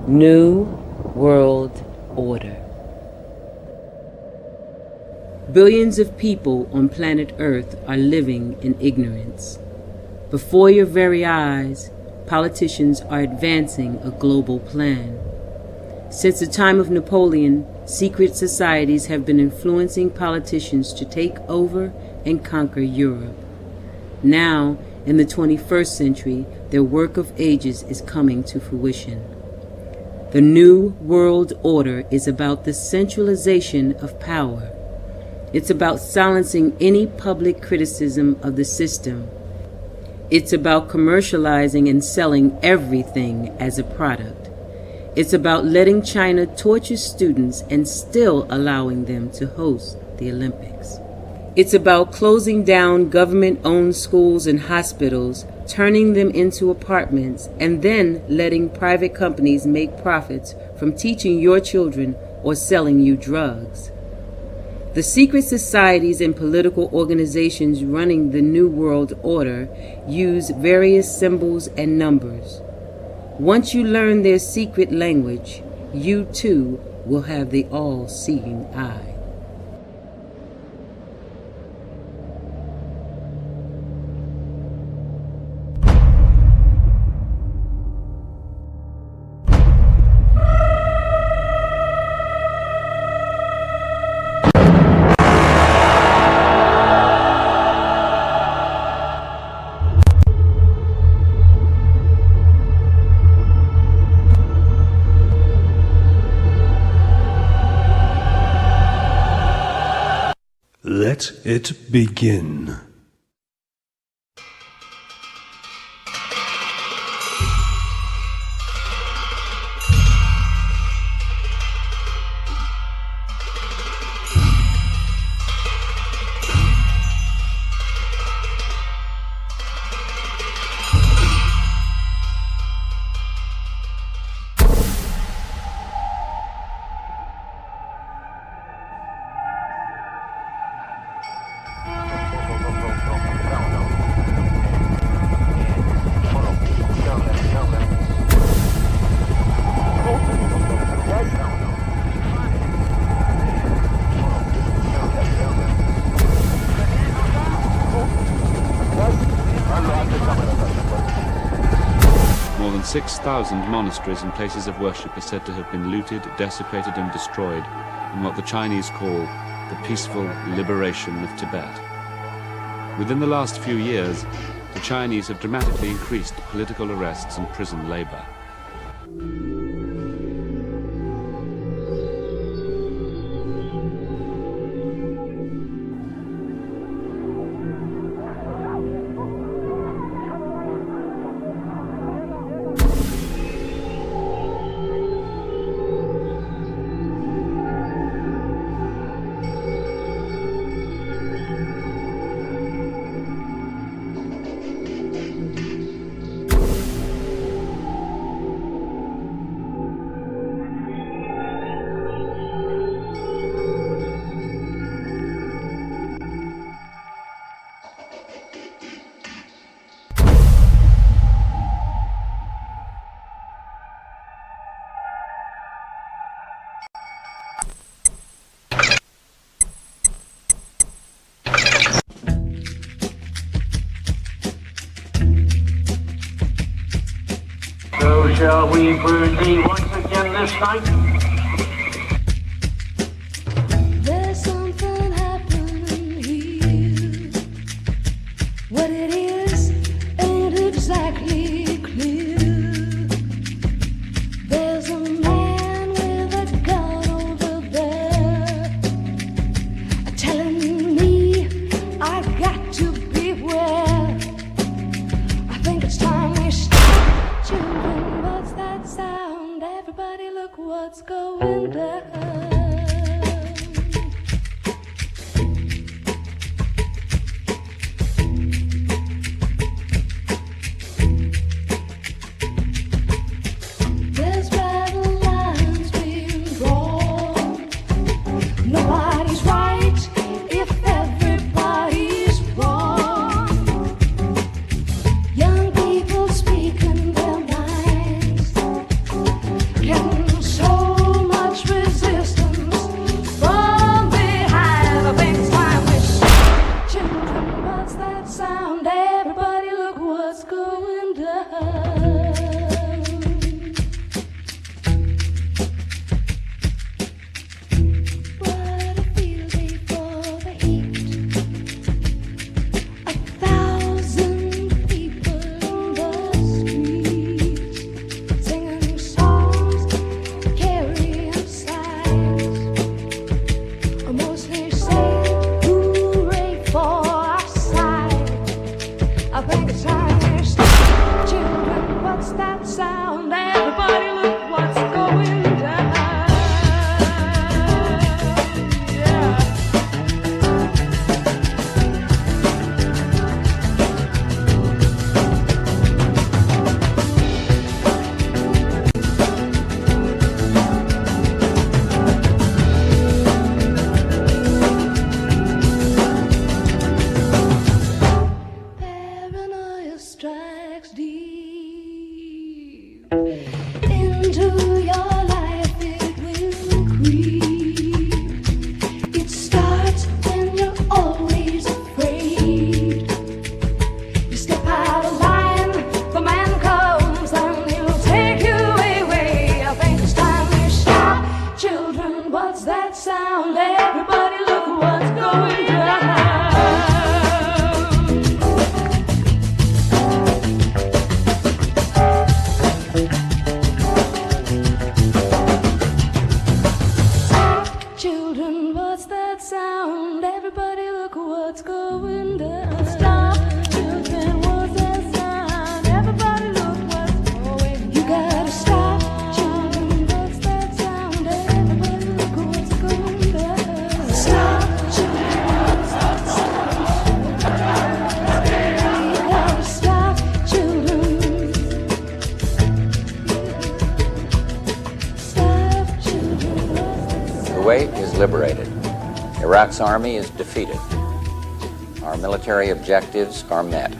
New World Order. Billions of people on planet Earth are living in ignorance. Before your very eyes, politicians are advancing a global plan. Since the time of Napoleon, secret societies have been influencing politicians to take over and conquer Europe. Now, in the 21st century, their work of ages is coming to fruition. The New World Order is about the centralization of power. It's about silencing any public criticism of the system. It's about commercializing and selling everything as a product. It's about letting China torture students and still allowing them to host the Olympics. It's about closing down government-owned schools and hospitals, turning them into apartments, and then letting private companies make profits from teaching your children or selling you drugs. The secret societies and political organizations running the New World Order use various symbols and numbers. Once you learn their secret language, you too will have the all-seeing eye. Let it begin. More than 6,000 monasteries and places of worship are said to have been looted, desecrated and destroyed in what the Chinese call the peaceful liberation of Tibet. Within the last few years, the Chinese have dramatically increased political arrests and prison labor. So shall we proceed once again this night? There's something happening here. What it is ain't exactly clear. There's a man with a gun over there telling me I got to beware. I think it's time we stop. Children, what's that sound? Everybody look what's going down. There's battle lines being drawn. Nobody's right if everybody's wrong. Young people speaking their minds. Can't going down. What I feel before the heat. 1,000 people in the streets singing songs, carrying signs. Mostly say hooray for our side. I think it's time we stop. Children, what's that sound? Everybody look what's going down. Yeah. Paranoia strikes deep into your life. It will creep. It starts when you're always afraid. You step out of line, the man comes and he'll take you away. I think it's time we stop. Children, what's that sound? Everybody look what's going down. Children, what's that sound? Everybody look what's going down. Stop. Children, what's that sound? Everybody look what's going down. You gotta stop. Children, what's that sound? Everybody look what's going down. Stop. Children, what's that sound? You gotta stop. Children. Stop. Children, what's that sound? Kuwait is liberated. Iraq's army is defeated. Our military objectives are met.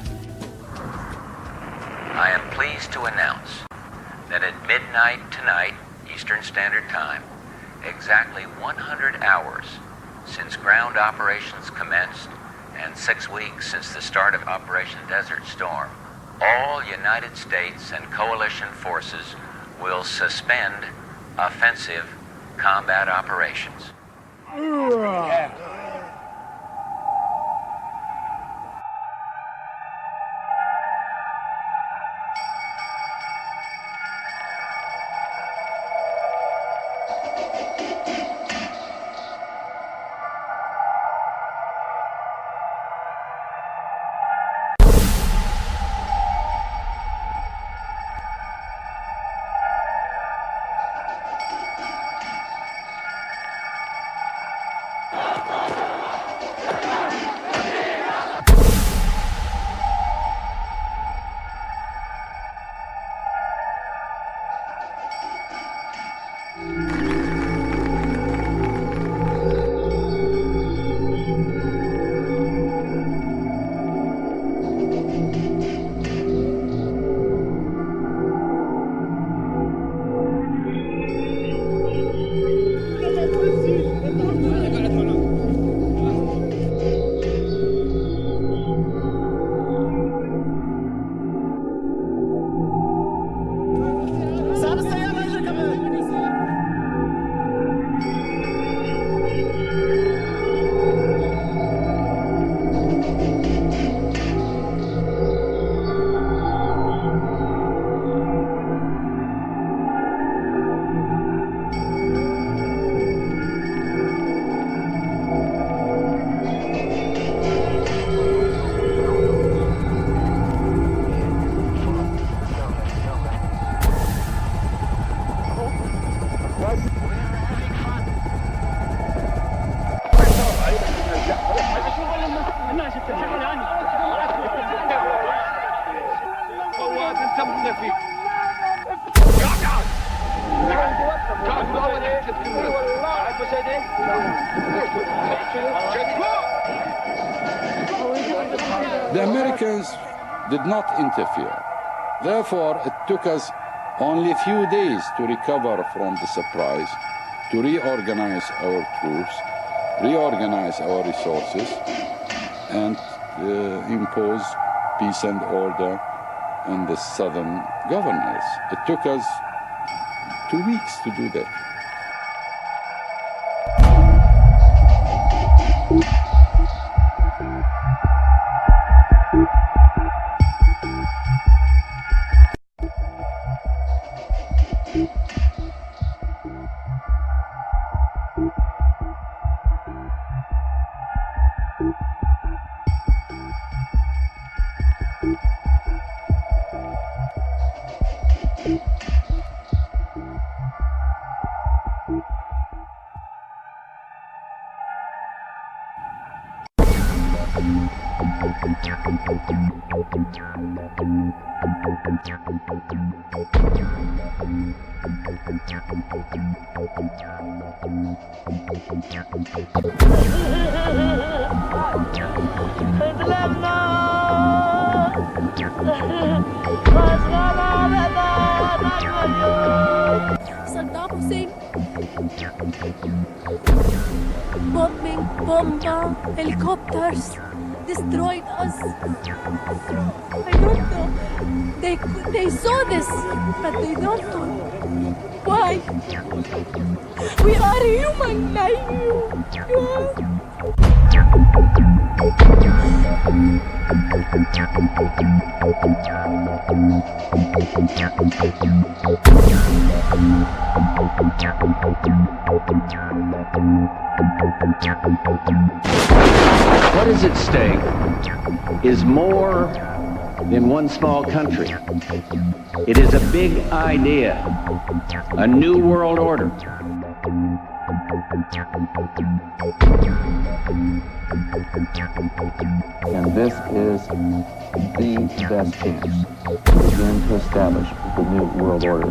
I am pleased to announce that at midnight tonight, Eastern Standard Time, exactly 100 hours since ground operations commenced and 6 weeks since the start of Operation Desert Storm, all United States and coalition forces will suspend offensive combat operations. The Americans did not interfere. Therefore, it took us only a few days to recover from the surprise, to reorganize our troops, reorganize our resources, and impose peace and order and the southern governors. It took us 2 weeks to do that. Saddam Hussein. Bombing, bomber, helicopters destroyed us. I don't know. They saw this, but they don't know why. We are human like you. What is at stake is more than one small country. It is a big idea, a new world order. And this is the best chance to begin to establish the new world order.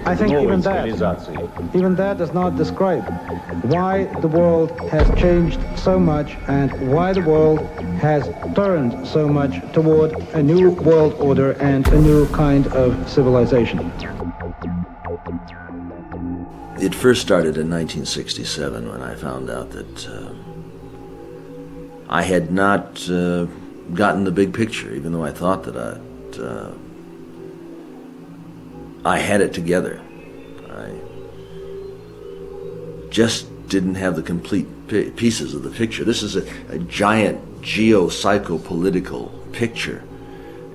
I think even that does not describe why the world has changed so much and why the world has turned so much toward a new world order and a new kind of civilization. It first started in 1967 when I found out that I had not gotten the big picture, even though I thought that I had it together. I just didn't have the complete pieces of the picture. This is a giant geo-psycho-political picture,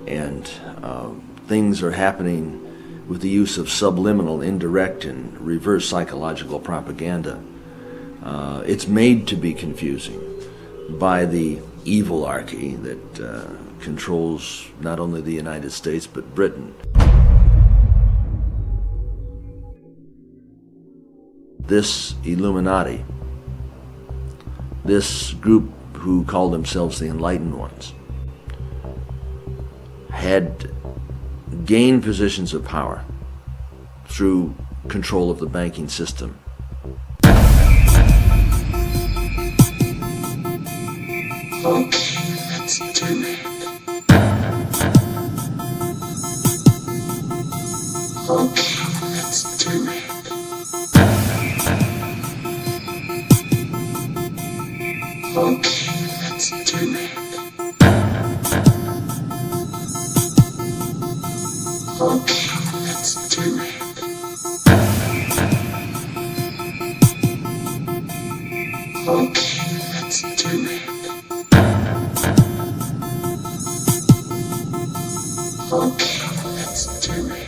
and things are happening with the use of subliminal, indirect, and reverse psychological propaganda. It's made to be confusing by the evilarchy that controls not only the United States but Britain. This Illuminati, this group who called themselves the Enlightened Ones, had gained positions of power through control of the banking system. Let's do it. Let's do it. Let's do it. Let's do it. Let's do it. Let's do it.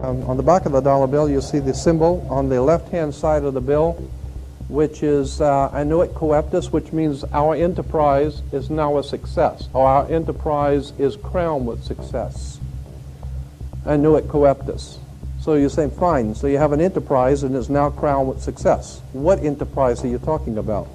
On the back of the dollar bill, you see the symbol on the left-hand side of the bill, which is annuit coeptus, which means our enterprise is now a success, or our enterprise is crowned with success. Annuit coeptus. So you say, fine, so you have an enterprise and it's now crowned with success. What enterprise are you talking about?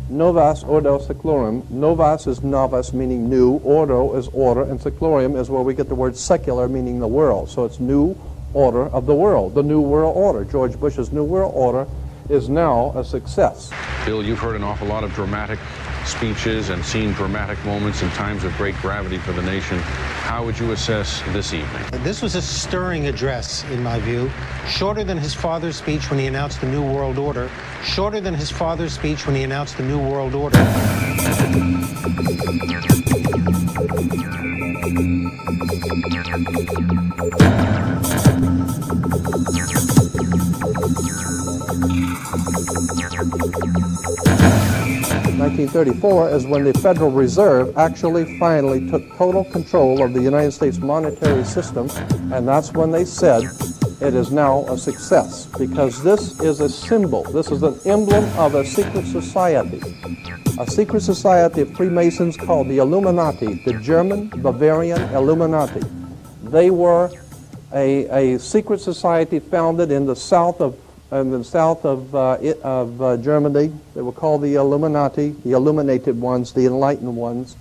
Novas ordo seclorum. Novas is novus, meaning new. Ordo is order, and seclorum is where we get the word secular, meaning the world. So it's new order of the world, the new world order. George Bush's new world order is now a success. Bill, you've heard an awful lot of dramatic speeches and seen dramatic moments in times of great gravity for the nation. How would you assess this evening? This was a stirring address, in my view, shorter than his father's speech when he announced the New World Order, shorter than his father's speech when he announced the New World Order. 1934 is when the Federal Reserve actually finally took total control of the United States monetary system, and that's when they said it is now a success, because this is a symbol, this is an emblem of a secret society of Freemasons called the Illuminati, the German Bavarian Illuminati. They were a secret society founded in the south of Germany. They were called the Illuminati, the illuminated ones, the enlightened ones.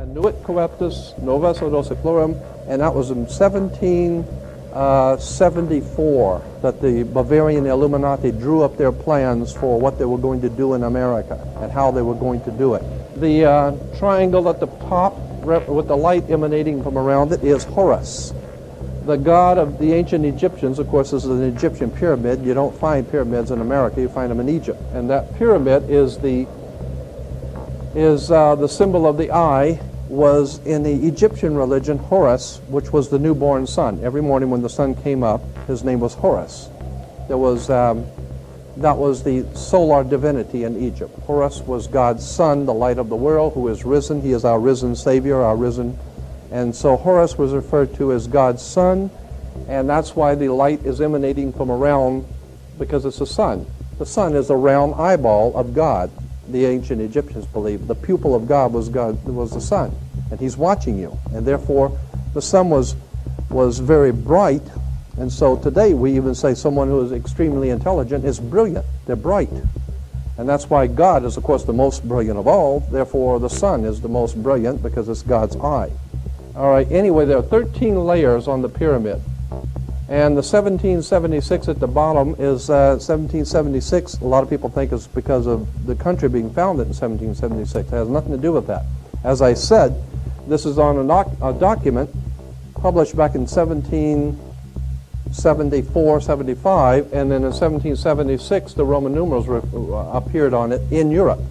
Nuit coeptis, novus ordo seclorum, and that was in 1774 that the Bavarian Illuminati drew up their plans for what they were going to do in America and how they were going to do it. The triangle at the top with the light emanating from around it is Horus, the god of the ancient Egyptians. Of course, this is an Egyptian pyramid. You don't find pyramids in America, you find them in Egypt. And that pyramid is the symbol of the eye, was in the Egyptian religion Horus, which was the newborn sun. Every morning when the sun came up, his name was Horus. There was, that was the solar divinity in Egypt. Horus was God's son, the light of the world, who is risen. He is our risen Savior, our risen. And so Horus was referred to as God's son, and that's why the light is emanating from around, because it's the sun. The sun is a round eyeball of God. The ancient Egyptians believed the pupil of God was the sun, and he's watching you, and therefore the sun was very bright. And so today we even say someone who is extremely intelligent is brilliant. They're bright, and that's why God is, of course, the most brilliant of all. Therefore the sun is the most brilliant, because it's God's eye. All right, anyway, there are 13 layers on the pyramid. And the 1776 at the bottom is 1776. A lot of people think it's because of the country being founded in 1776. It has nothing to do with that. As I said, this is on a document published back in 1774, 75, and then in 1776 the Roman numerals appeared on it in Europe.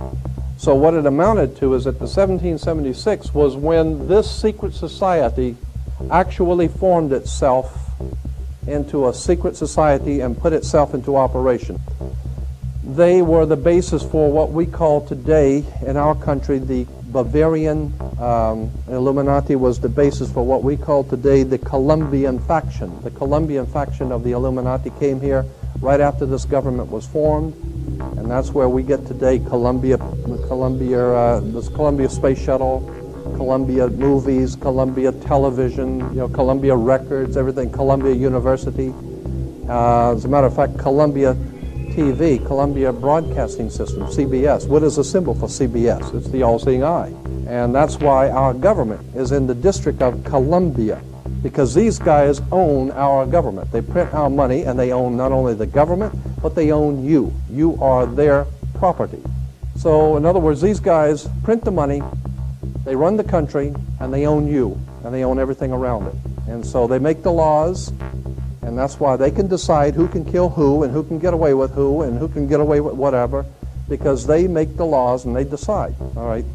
So what it amounted to is that the 1776 was when this secret society actually formed itself into a secret society and put itself into operation. They were the basis for what we call today in our country the Bavarian Illuminati was the basis for what we call today the Colombian faction. The Colombian faction of the Illuminati came here right after this government was formed, and that's where we get today this Columbia Space Shuttle, Columbia Movies, Columbia Television, Columbia Records, everything, Columbia University. As a matter of fact, Columbia TV, Columbia Broadcasting System, CBS. What is the symbol for CBS? It's the all-seeing eye. And that's why our government is in the District of Columbia, because these guys own our government. They print our money, and they own not only the government, but they own you. You are their property. So, in other words, these guys print the money, they run the country, and they own you, and they own everything around it. And so they make the laws, and that's why they can decide who can kill who, and who can get away with who, and who can get away with whatever, because they make the laws and they decide. All right.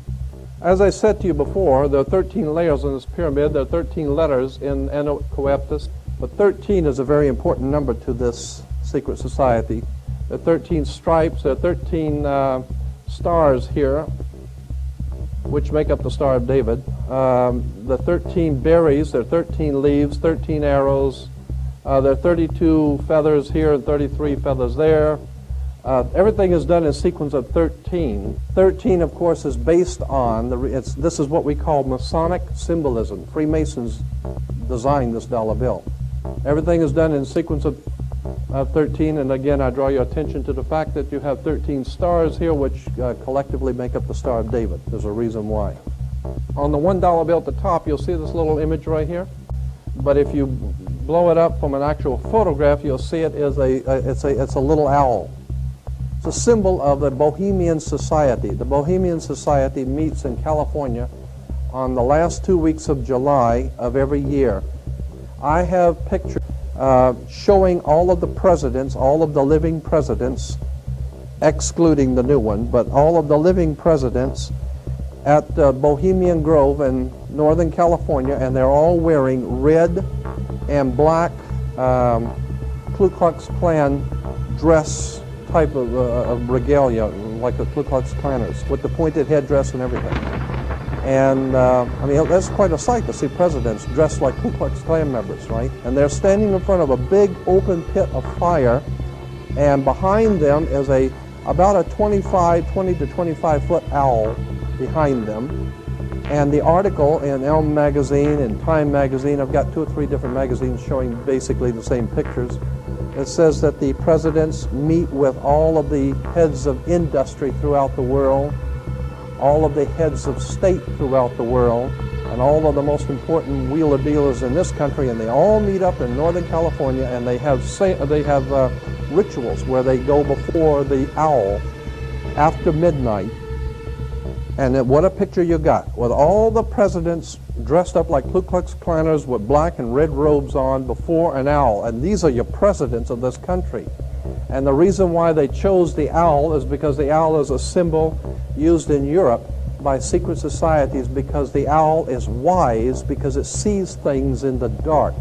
As I said to you before, there are 13 layers in this pyramid. There are 13 letters in Nuit coeptis, but 13 is a very important number to this secret society. There are 13 stripes. There are 13 stars here, which make up the Star of David. The 13 berries, there are 13 leaves, 13 arrows. There are 32 feathers here and 33 feathers there. Everything is done in sequence of 13. 13, of course, is based on, this is what we call Masonic symbolism. Freemasons designed this dollar bill. Everything is done in sequence of 13, and again, I draw your attention to the fact that you have 13 stars here, which collectively make up the Star of David. There's a reason why. On the $1 bill at the top, you'll see this little image right here. But if you blow it up from an actual photograph, you'll see it is it's a little owl. It's a symbol of the Bohemian Society. The Bohemian Society meets in California on the last 2 weeks of July of every year. I have pictures showing all of the presidents, all of the living presidents, excluding the new one, but all of the living presidents at Bohemian Grove in Northern California, and they're all wearing red and black Ku Klux Klan dress type of regalia, like the Ku Klux Klanners, with the pointed headdress and everything. And I mean, that's quite a sight to see presidents dressed like Ku Klux Klan members, right? And they're standing in front of a big open pit of fire, and behind them is about a 20 to 25 foot owl behind them. And the article in Elm magazine and Time magazine, I've got 2 or 3 different magazines showing basically the same pictures. It says that the presidents meet with all of the heads of industry throughout the world, all of the heads of state throughout the world, and all of the most important wheeler dealers in this country, and they all meet up in Northern California, and they have rituals where they go before the owl after midnight. And then what a picture you got, with all the presidents dressed up like Ku Klux Klanners with black and red robes on before an owl. And these are your presidents of this country. And the reason why they chose the owl is because the owl is a symbol used in Europe by secret societies, because the owl is wise, because it sees things in the dark.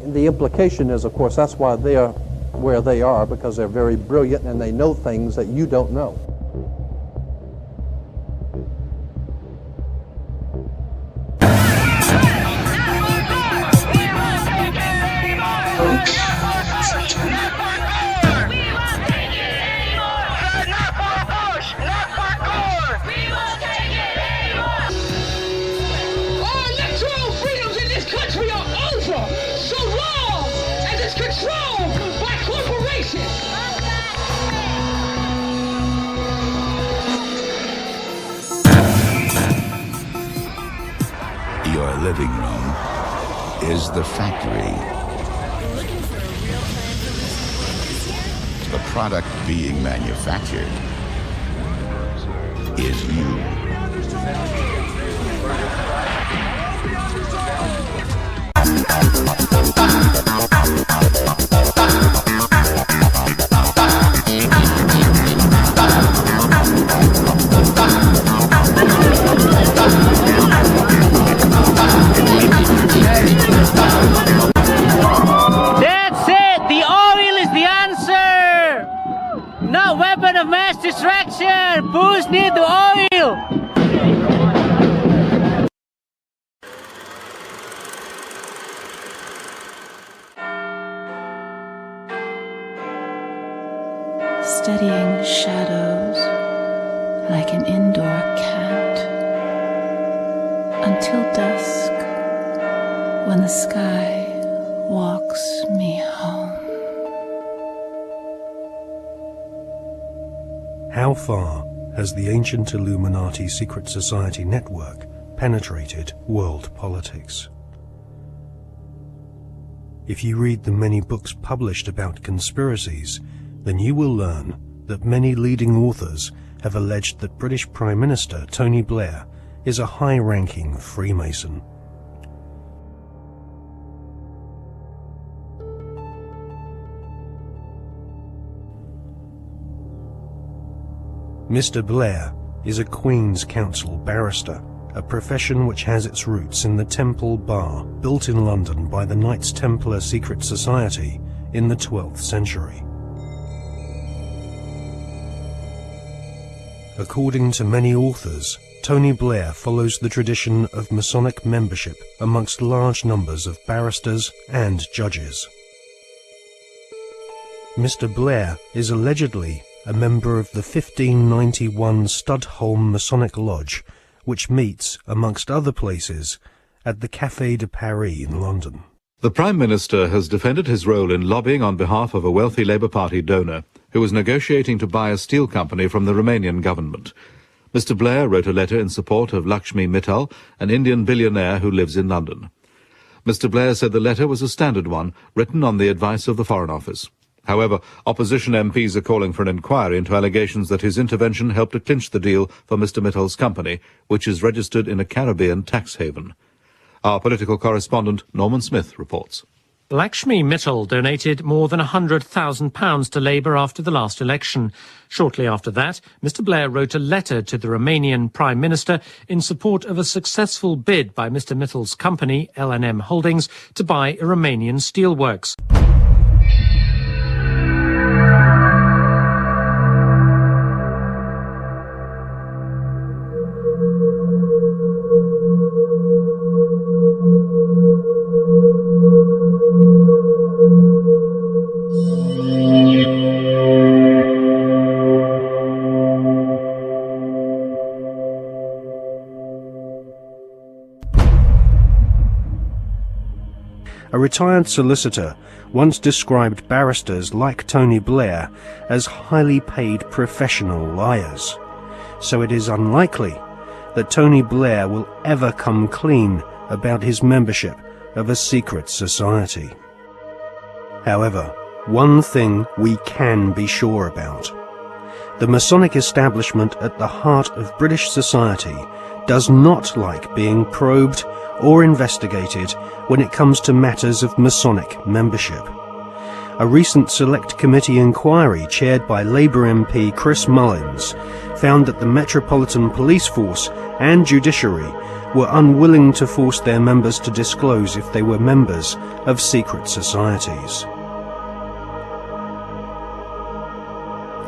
And the implication is, of course, that's why they're where they are, because they're very brilliant and they know things that you don't know. Your living room is the factory. The product being manufactured is you. That's it! The oil is the answer! No weapon of mass destruction! Bulls need the oil! Studying shadows like an indoor cat until dusk, when the sky walks me home. How far has the ancient Illuminati secret society network penetrated world politics? If you read the many books published about conspiracies, then you will learn that many leading authors have alleged that British Prime Minister Tony Blair is a high-ranking Freemason. Mr. Blair is a Queen's Counsel barrister, a profession which has its roots in the Temple Bar, built in London by the Knights Templar secret society in the 12th century. According to many authors, Tony Blair follows the tradition of Masonic membership amongst large numbers of barristers and judges. Mr. Blair is allegedly a member of the 1591 Studholme Masonic Lodge, which meets, amongst other places, at the Café de Paris in London. The Prime Minister has defended his role in lobbying on behalf of a wealthy Labour Party donor who was negotiating to buy a steel company from the Romanian government. Mr. Blair wrote a letter in support of Lakshmi Mittal, an Indian billionaire who lives in London. Mr. Blair said the letter was a standard one, written on the advice of the Foreign Office. However, opposition MPs are calling for an inquiry into allegations that his intervention helped to clinch the deal for Mr. Mittal's company, which is registered in a Caribbean tax haven. Our political correspondent, Norman Smith, reports. Lakshmi Mittal donated more than £100,000 to Labour after the last election. Shortly after that, Mr. Blair wrote a letter to the Romanian Prime Minister in support of a successful bid by Mr. Mittal's company, L&M Holdings, to buy a Romanian steelworks. A retired solicitor once described barristers like Tony Blair as highly paid professional liars. So it is unlikely that Tony Blair will ever come clean about his membership of a secret society. However, one thing we can be sure about. The Masonic establishment at the heart of British society does not like being probed or investigated when it comes to matters of Masonic membership. A recent Select Committee inquiry chaired by Labour MP Chris Mullins found that the Metropolitan Police Force and Judiciary were unwilling to force their members to disclose if they were members of secret societies.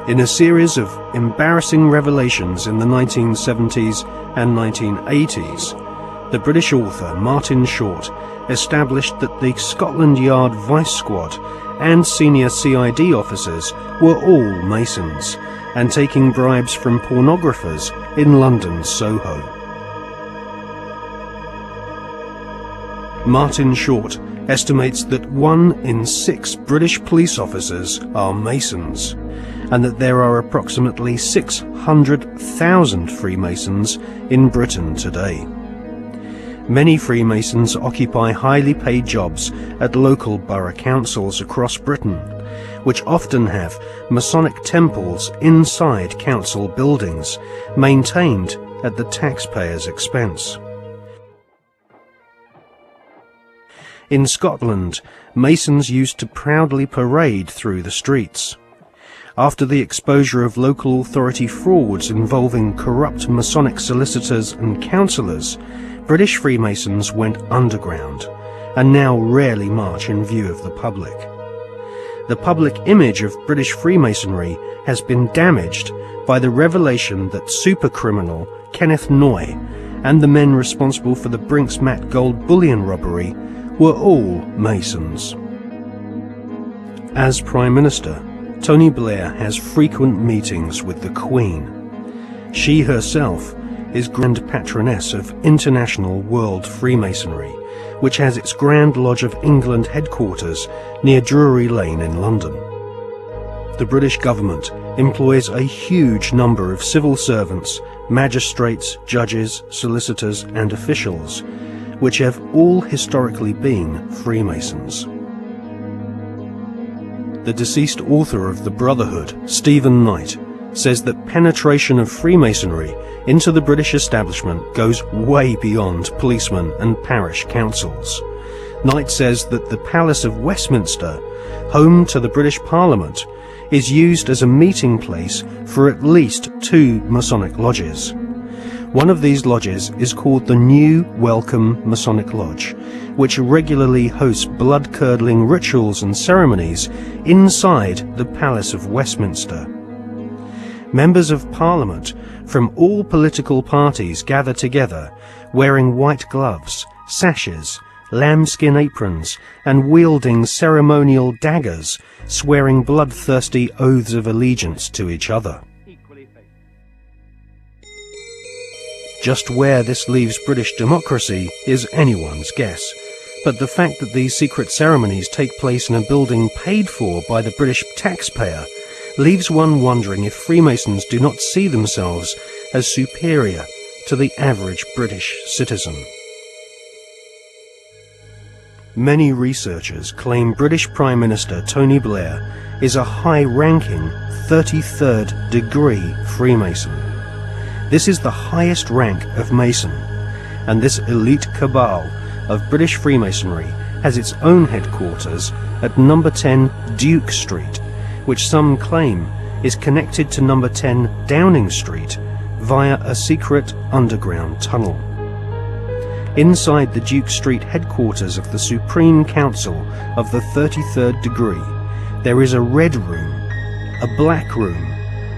In a series of embarrassing revelations in the 1970s and 1980s, the British author Martin Short established that the Scotland Yard Vice Squad and senior CID officers were all Masons and taking bribes from pornographers in London's Soho. Martin Short estimates that 1 in 6 British police officers are Masons, and that there are approximately 600,000 Freemasons in Britain today. Many Freemasons occupy highly paid jobs at local borough councils across Britain, which often have Masonic temples inside council buildings, maintained at the taxpayer's expense. In Scotland, Masons used to proudly parade through the streets. After the exposure of local authority frauds involving corrupt Masonic solicitors and councillors, British Freemasons went underground and now rarely march in view of the public. The public image of British Freemasonry has been damaged by the revelation that supercriminal Kenneth Noye and the men responsible for the Brinks-Mat gold bullion robbery were all Masons. As Prime Minister, Tony Blair has frequent meetings with the Queen. She herself is Grand Patroness of International World Freemasonry, which has its Grand Lodge of England headquarters near Drury Lane in London. The British government employs a huge number of civil servants, magistrates, judges, solicitors and officials, which have all historically been Freemasons. The deceased author of The Brotherhood, Stephen Knight, says that penetration of Freemasonry into the British establishment goes way beyond policemen and parish councils. Knight says that the Palace of Westminster, home to the British Parliament, is used as a meeting place for at least 2 Masonic lodges. One of these lodges is called the New Welcome Masonic Lodge, which regularly hosts blood-curdling rituals and ceremonies inside the Palace of Westminster. Members of Parliament from all political parties gather together, wearing white gloves, sashes, lambskin aprons, and wielding ceremonial daggers, swearing bloodthirsty oaths of allegiance to each other. Just where this leaves British democracy is anyone's guess, but the fact that these secret ceremonies take place in a building paid for by the British taxpayer leaves one wondering if Freemasons do not see themselves as superior to the average British citizen. Many researchers claim British Prime Minister Tony Blair is a high-ranking 33rd degree Freemason. This is the highest rank of Mason, and this elite cabal of British Freemasonry has its own headquarters at number 10 Duke Street, which some claim is connected to number 10 Downing Street via a secret underground tunnel. Inside the Duke Street headquarters of the Supreme Council of the 33rd degree, there is a red room, a black room,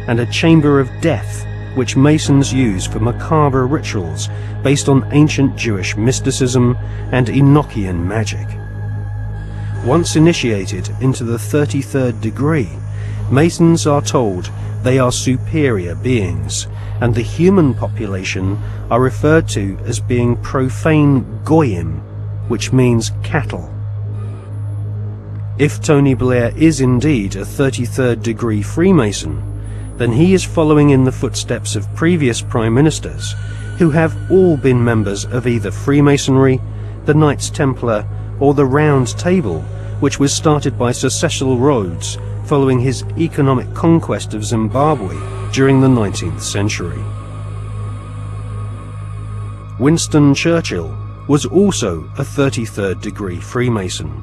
and a chamber of death which Masons use for macabre rituals based on ancient Jewish mysticism and Enochian magic. Once initiated into the 33rd degree, Masons are told they are superior beings, and the human population are referred to as being profane goyim, which means cattle. If Tony Blair is indeed a 33rd degree Freemason, then he is following in the footsteps of previous Prime Ministers who have all been members of either Freemasonry, the Knights Templar, or the Round Table, which was started by Sir Cecil Rhodes following his economic conquest of Zimbabwe during the 19th century. Winston Churchill was also a 33rd degree Freemason,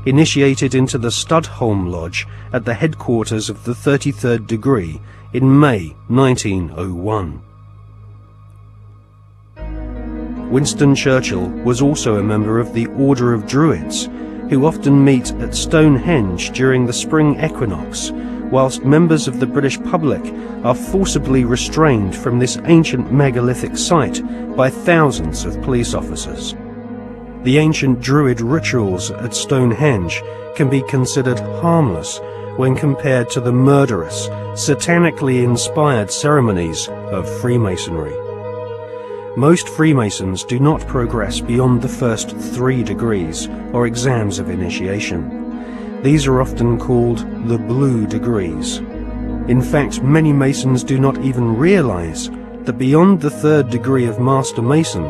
initiated into the Studholme Lodge at the headquarters of the 33rd degree in May 1901. Winston Churchill was also a member of the Order of Druids, who often meet at Stonehenge during the spring equinox, whilst members of the British public are forcibly restrained from this ancient megalithic site by thousands of police officers. The ancient Druid rituals at Stonehenge can be considered harmless when compared to the murderous, satanically inspired ceremonies of Freemasonry. Most Freemasons do not progress beyond the first 3 degrees, or exams of initiation. These are often called the blue degrees. In fact, many Masons do not even realize that beyond the 3rd degree of Master Mason,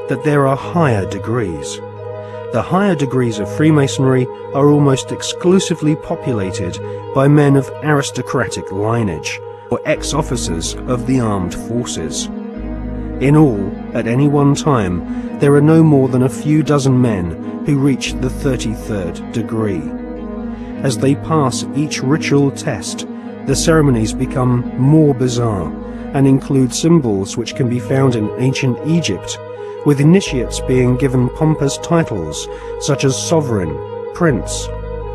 that there are higher degrees. The higher degrees of Freemasonry are almost exclusively populated by men of aristocratic lineage, or ex-officers of the armed forces. In all, at any one time, there are no more than a few dozen men who reach the 33rd degree. As they pass each ritual test, the ceremonies become more bizarre and include symbols which can be found in ancient Egypt, with initiates being given pompous titles such as sovereign, prince,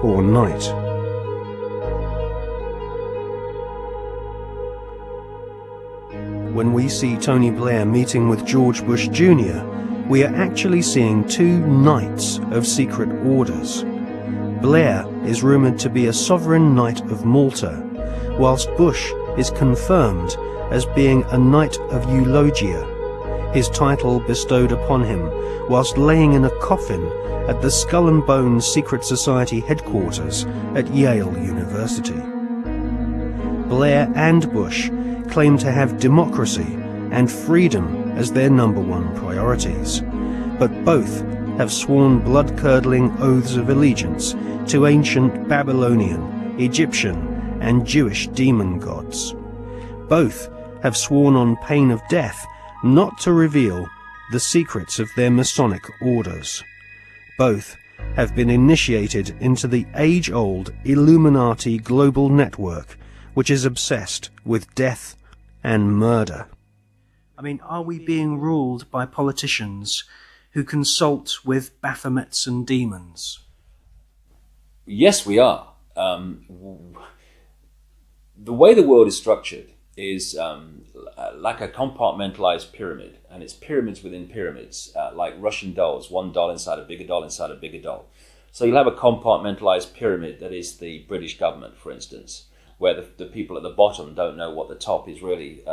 or knight. When we see Tony Blair meeting with George Bush Jr., we are actually seeing 2 knights of secret orders. Blair is rumoured to be a sovereign knight of Malta, whilst Bush is confirmed as being a knight of Eulogia, his title bestowed upon him whilst laying in a coffin at the Skull and Bones Secret Society headquarters at Yale University. Blair and Bush claim to have democracy and freedom as their #1 priorities, but both have sworn blood-curdling oaths of allegiance to ancient Babylonian, Egyptian, and Jewish demon gods. Both have sworn on pain of death not to reveal the secrets of their Masonic orders. Both have been initiated into the age-old Illuminati global network, which is obsessed with death and murder. I mean, are we being ruled by politicians who consult with Baphomets and demons? Yes, we are. The way the world is structured is like a compartmentalized pyramid, and it's pyramids within pyramids, like Russian dolls, one doll inside a bigger doll inside a bigger doll. So you'll have a compartmentalized pyramid that is the British government, for instance, where the people at the bottom don't know what the top is really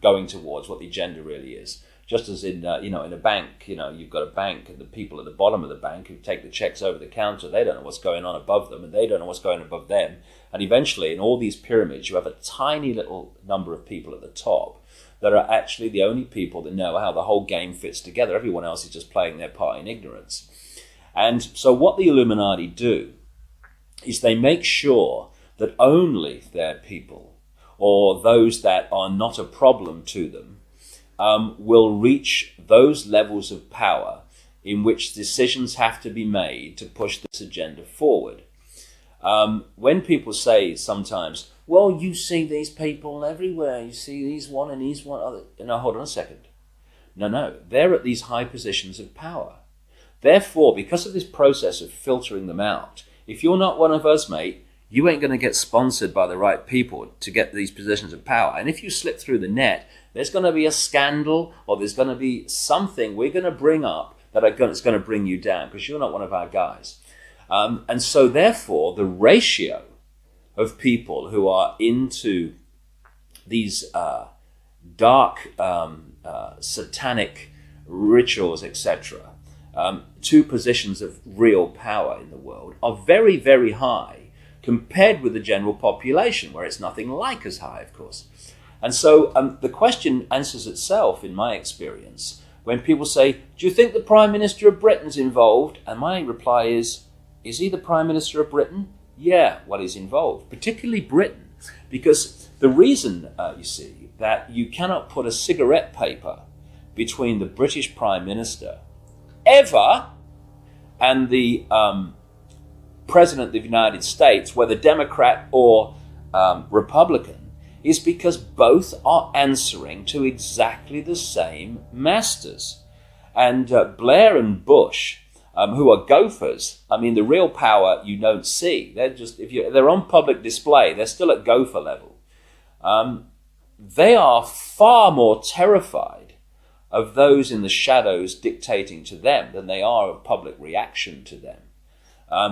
going towards, what the agenda really is. Just as in in a bank, you've got a bank, and the people at the bottom of the bank who take the checks over the counter, they don't know what's going on above them, and they don't know what's going on above them. And eventually, in all these pyramids, you have a tiny little number of people at the top that are actually the only people that know how the whole game fits together. Everyone else is just playing their part in ignorance. And so what the Illuminati do is they make sure that only their people, or those that are not a problem to them, will reach those levels of power in which decisions have to be made to push this agenda forward. When people say sometimes, well, you see these people everywhere, you see these one and these one other. No, hold on a second. No, they're at these high positions of power. Therefore, because of this process of filtering them out, if you're not one of us, mate, you ain't going to get sponsored by the right people to get these positions of power. And if you slip through the net, there's going to be a scandal, or there's going to be something we're going to bring up that's going to bring you down because you're not one of our guys. And so therefore, the ratio of people who are into these dark satanic rituals, etc., to positions of real power in the world are very, very high compared with the general population, where it's nothing like as high, of course. And so the question answers itself, in my experience, when people say, do you think the Prime Minister of Britain's involved? And my reply is he the Prime Minister of Britain? Yeah, well, he's involved, particularly Britain, because the reason, you see, that you cannot put a cigarette paper between the British Prime Minister ever and the President of the United States, whether Democrat or Republican, is because both are answering to exactly the same masters. And Blair and Bush, who are gophers, I mean, the real power you don't see. They're just, they're on public display, they're still at gopher level. They are far more terrified of those in the shadows dictating to them than they are of public reaction to them.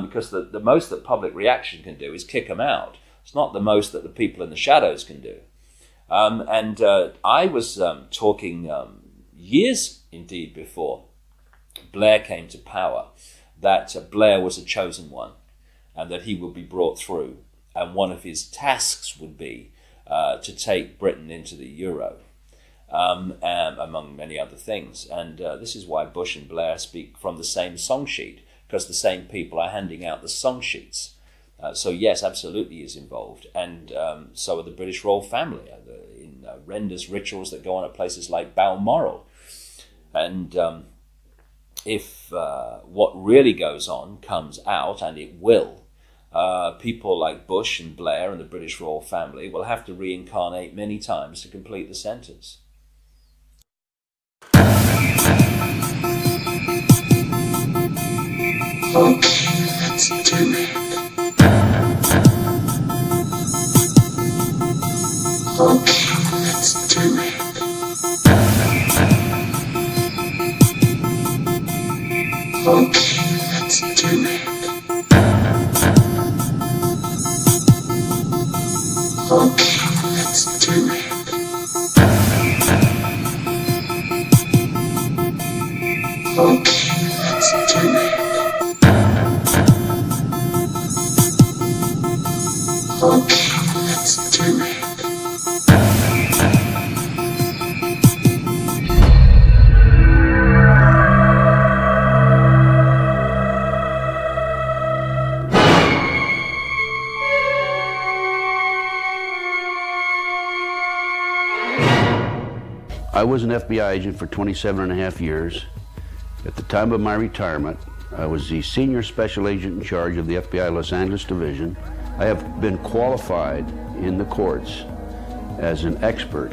Because the most that public reaction can do is kick them out. It's not the most that the people in the shadows can do. And I was talking years indeed before Blair came to power, that Blair was a chosen one and that he would be brought through. And one of his tasks would be to take Britain into the euro, among many other things. And this is why Bush and Blair speak from the same song sheet, because the same people are handing out the song sheets. So yes, absolutely is involved. And so are the British royal family in horrendous rituals that go on at places like Balmoral. And if what really goes on comes out, and it will, people like Bush and Blair and the British royal family will have to reincarnate many times to complete the sentence. Let's do it. Let's do it. Let's do it. Let's do it. Let's do it. Let's do it. I was an FBI agent for 27 and a half years. At the time of my retirement, I was the senior special agent in charge of the FBI Los Angeles Division. I have been qualified in the courts as an expert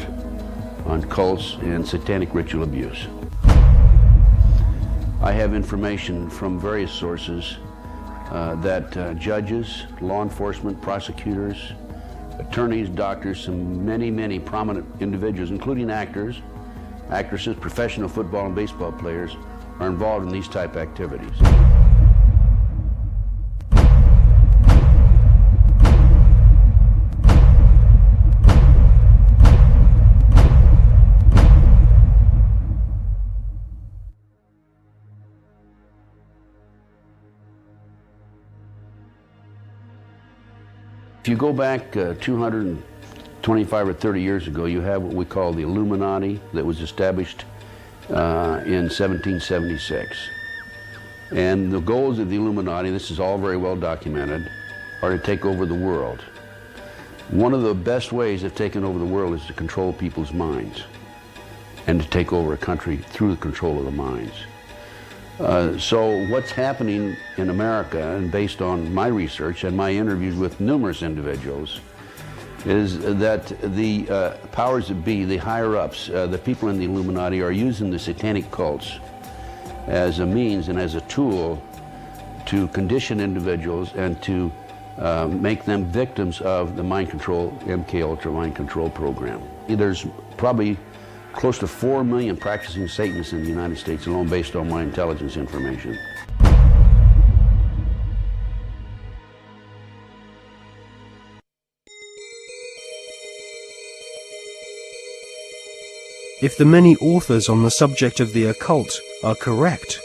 on cults and satanic ritual abuse. I have information from various sources that judges, law enforcement, prosecutors, attorneys, doctors, and many prominent individuals, including actors, actresses, professional football and baseball players, are involved in these type activities. If you go back 225 or 30 years ago, you have what we call the Illuminati that was established in 1776. And the goals of the Illuminati, this is all very well documented, are to take over the world. One of the best ways of taking over the world is to control people's minds and to take over a country through the control of the minds. So what's happening in America, and based on my research and my interviews with numerous individuals, is that the powers that be, the higher-ups, the people in the Illuminati are using the satanic cults as a means and as a tool to condition individuals and to make them victims of the mind control, MK Ultra mind control program. There's probably close to 4 million practicing Satanists in the United States alone, based on my intelligence information. If the many authors on the subject of the occult are correct,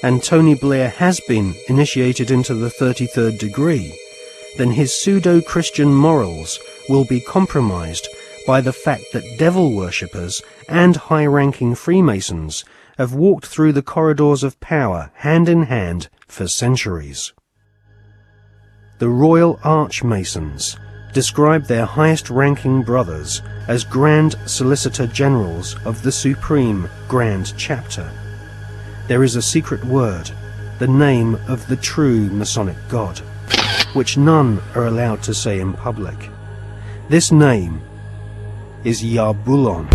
and Tony Blair has been initiated into the 33rd degree, then his pseudo-Christian morals will be compromised by the fact that devil worshippers and high-ranking Freemasons have walked through the corridors of power hand in hand for centuries. The Royal Archmasons describe their highest-ranking brothers as Grand Solicitor Generals of the Supreme Grand Chapter. There is a secret word, the name of the true Masonic God, which none are allowed to say in public. This name is Yarbulon.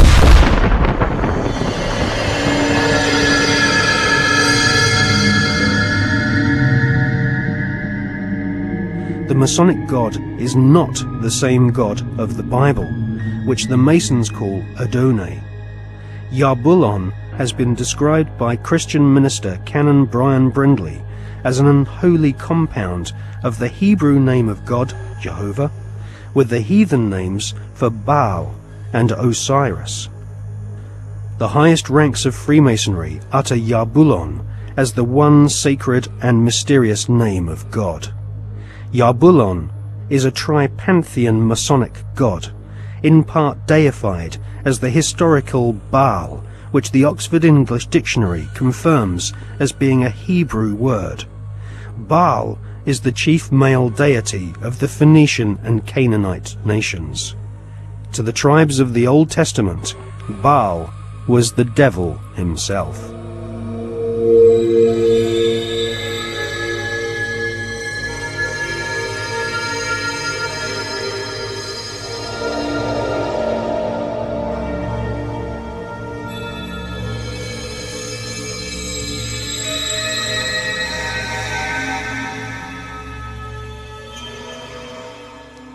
The Masonic God is not the same God of the Bible, which the Masons call Adonai. Yarbulon has been described by Christian minister Canon Brian Brindley as an unholy compound of the Hebrew name of God, Jehovah, with the heathen names for Baal and Osiris. The highest ranks of Freemasonry utter Yarbulon as the one sacred and mysterious name of God. Yarbulon is a tripantheon Masonic god, in part deified as the historical Baal, which the Oxford English Dictionary confirms as being a Hebrew word. Baal is the chief male deity of the Phoenician and Canaanite nations. To the tribes of the Old Testament, Baal was the devil himself.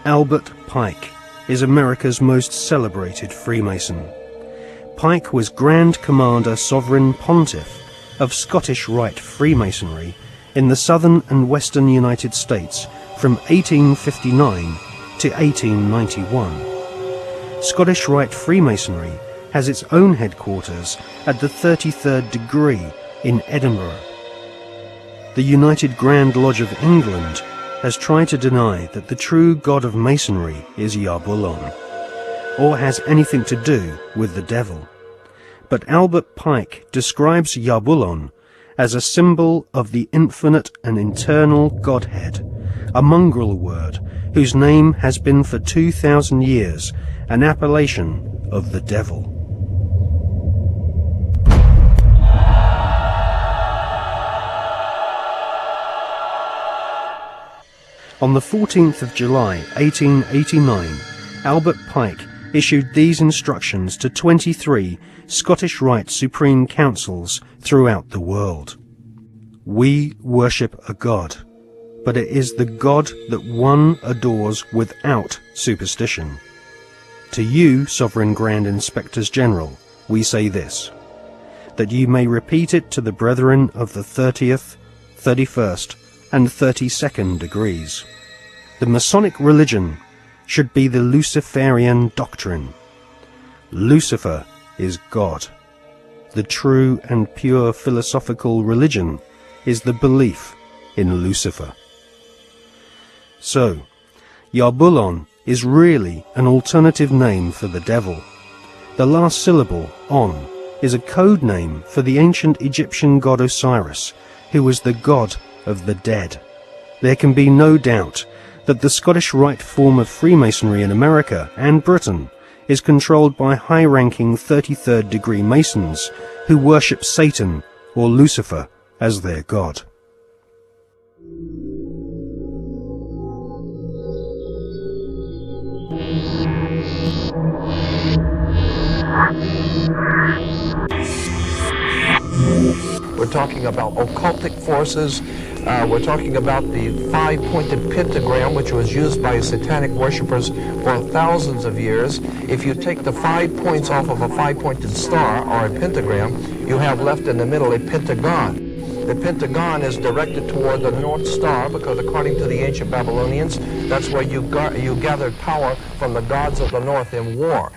Albert Pike is America's most celebrated Freemason. Pike was Grand Commander Sovereign Pontiff of Scottish Rite Freemasonry in the southern and western United States from 1859 to 1891. Scottish Rite Freemasonry has its own headquarters at the 33rd degree in Edinburgh. The United Grand Lodge of England has tried to deny that the true god of Masonry is Yarbulon, or has anything to do with the devil. But Albert Pike describes Yarbulon as a symbol of the infinite and eternal Godhead, a mongrel word whose name has been for 2,000 years an appellation of the devil. On the 14th of July 1889, Albert Pike issued these instructions to 23 Scottish Rite Supreme Councils throughout the world. We worship a God, but it is the God that one adores without superstition. To you, Sovereign Grand Inspectors General, we say this, that you may repeat it to the brethren of the 30th, 31st, and 32nd degrees. The Masonic religion should be the Luciferian doctrine. Lucifer is God. The true and pure philosophical religion is the belief in Lucifer. So, Yarbulon is really an alternative name for the devil. The last syllable, on, is a code name for the ancient Egyptian god Osiris, who was the god of the dead. There can be no doubt that the Scottish Rite form of Freemasonry in America and Britain is controlled by high-ranking 33rd degree Masons who worship Satan or Lucifer as their god. We're talking about occultic forces. We're talking about the five-pointed pentagram, which was used by satanic worshippers for thousands of years. If you take the 5 points off of a five-pointed star or a pentagram, you have left in the middle a pentagon. The pentagon is directed toward the North Star because according to the ancient Babylonians, that's where you gathered power from the gods of the North in war.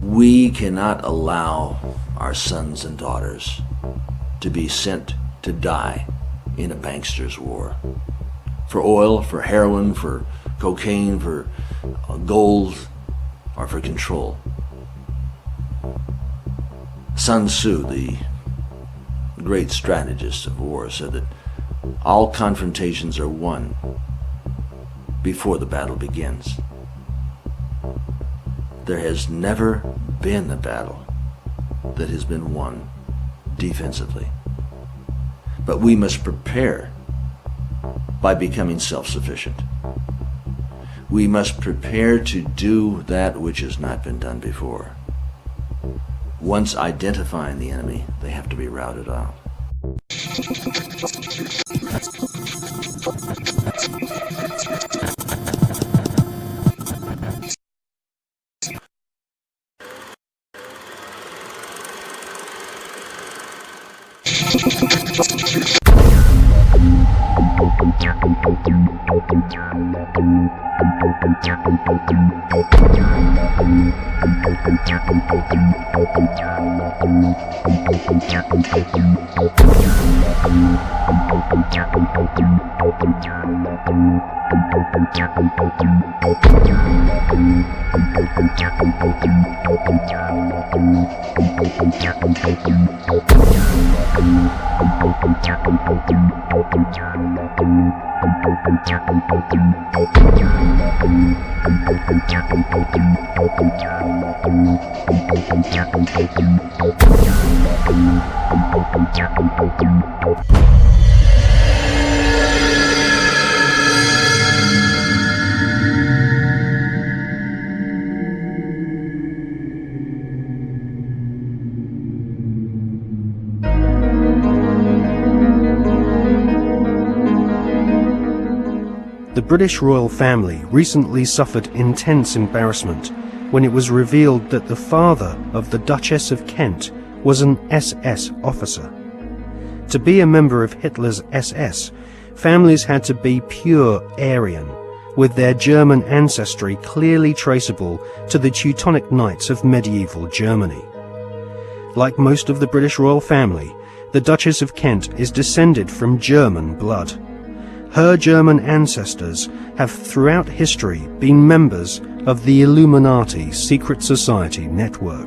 We cannot allow our sons and daughters to be sent to die in a bankster's war. For oil, for heroin, for cocaine, for gold, or for control. Sun Tzu, the great strategist of war, said that all confrontations are won before the battle begins. There has never been a battle that has been won defensively. But we must prepare by becoming self-sufficient. We must prepare to do that which has not been done before. Once identifying the enemy, they have to be routed out. The British royal family recently suffered intense embarrassment when it was revealed that the father of the Duchess of Kent was an SS officer. To be a member of Hitler's SS, families had to be pure Aryan, with their German ancestry clearly traceable to the Teutonic Knights of medieval Germany. Like most of the British royal family, the Duchess of Kent is descended from German blood. Her German ancestors have throughout history been members of the Illuminati secret society network.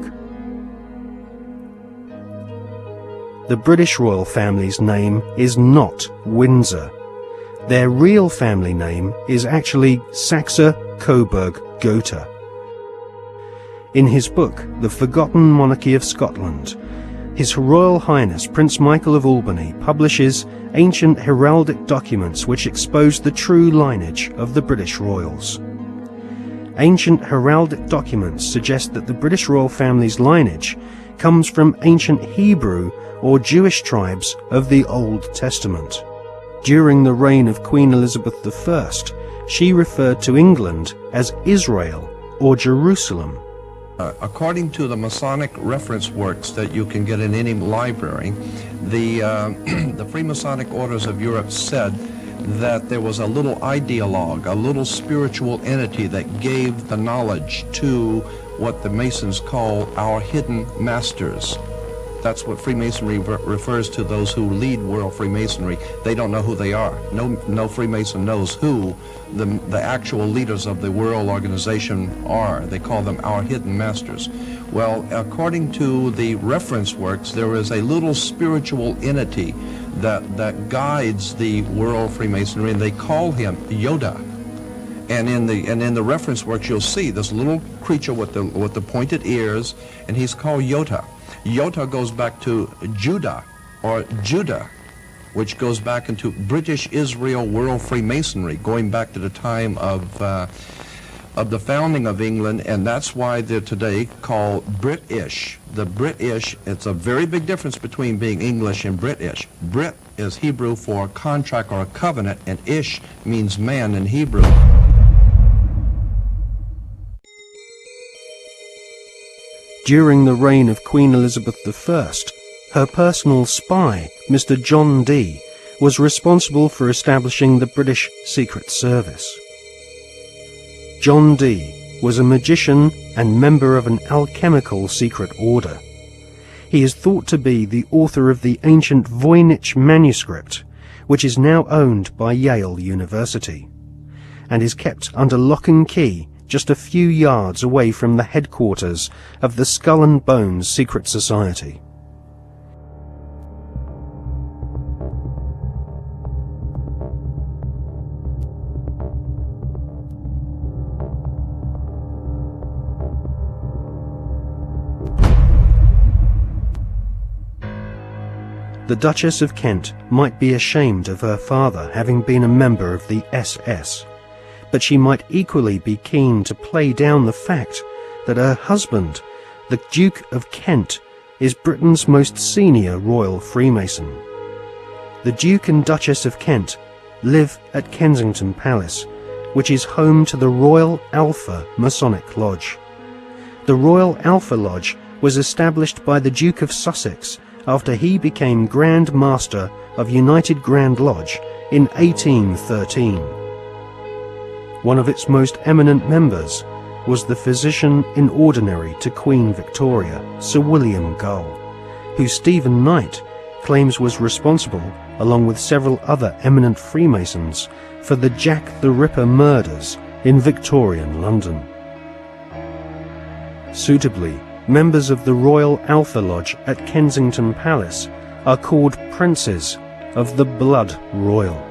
The British royal family's name is not Windsor. Their real family name is actually Saxe-Coburg-Gotha. In his book, The Forgotten Monarchy of Scotland, His Royal Highness Prince Michael of Albany publishes ancient heraldic documents which expose the true lineage of the British royals. Ancient heraldic documents suggest that the British royal family's lineage comes from ancient Hebrew or Jewish tribes of the Old Testament. During the reign of Queen Elizabeth I, she referred to England as Israel or Jerusalem. According to the Masonic reference works that you can get in any library, the Freemasonic orders of Europe said that there was a little ideologue, a little spiritual entity that gave the knowledge to what the Masons call our hidden masters. That's what Freemasonry refers to, those who lead world Freemasonry. They don't know who they are. No Freemason knows who the actual leaders of the world organization are. They call them our hidden masters. Well, according to the reference works, there is a little spiritual entity that guides the world Freemasonry, and they call him Yoda. And in the reference works, you'll see this little creature with the pointed ears, and he's called Yota. Yota goes back to Judah, or Judah, which goes back into British Israel World Freemasonry, going back to the time of the founding of England, and that's why they're today called British. The British, it's a very big difference between being English and British. Brit is Hebrew for contract or a covenant, and Ish means man in Hebrew. During the reign of Queen Elizabeth I, her personal spy, Mr. John Dee, was responsible for establishing the British Secret Service. John Dee was a magician and member of an alchemical secret order. He is thought to be the author of the ancient Voynich manuscript, which is now owned by Yale University, and is kept under lock and key just a few yards away from the headquarters of the Skull and Bones Secret Society. The Duchess of Kent might be ashamed of her father having been a member of the SS, but she might equally be keen to play down the fact that her husband, the Duke of Kent, is Britain's most senior royal Freemason. The Duke and Duchess of Kent live at Kensington Palace, which is home to the Royal Alpha Masonic Lodge. The Royal Alpha Lodge was established by the Duke of Sussex after he became Grand Master of United Grand Lodge in 1813. One of its most eminent members was the physician in ordinary to Queen Victoria, Sir William Gull, who Stephen Knight claims was responsible, along with several other eminent Freemasons, for the Jack the Ripper murders in Victorian London. Suitably, members of the Royal Alpha Lodge at Kensington Palace are called Princes of the Blood Royal.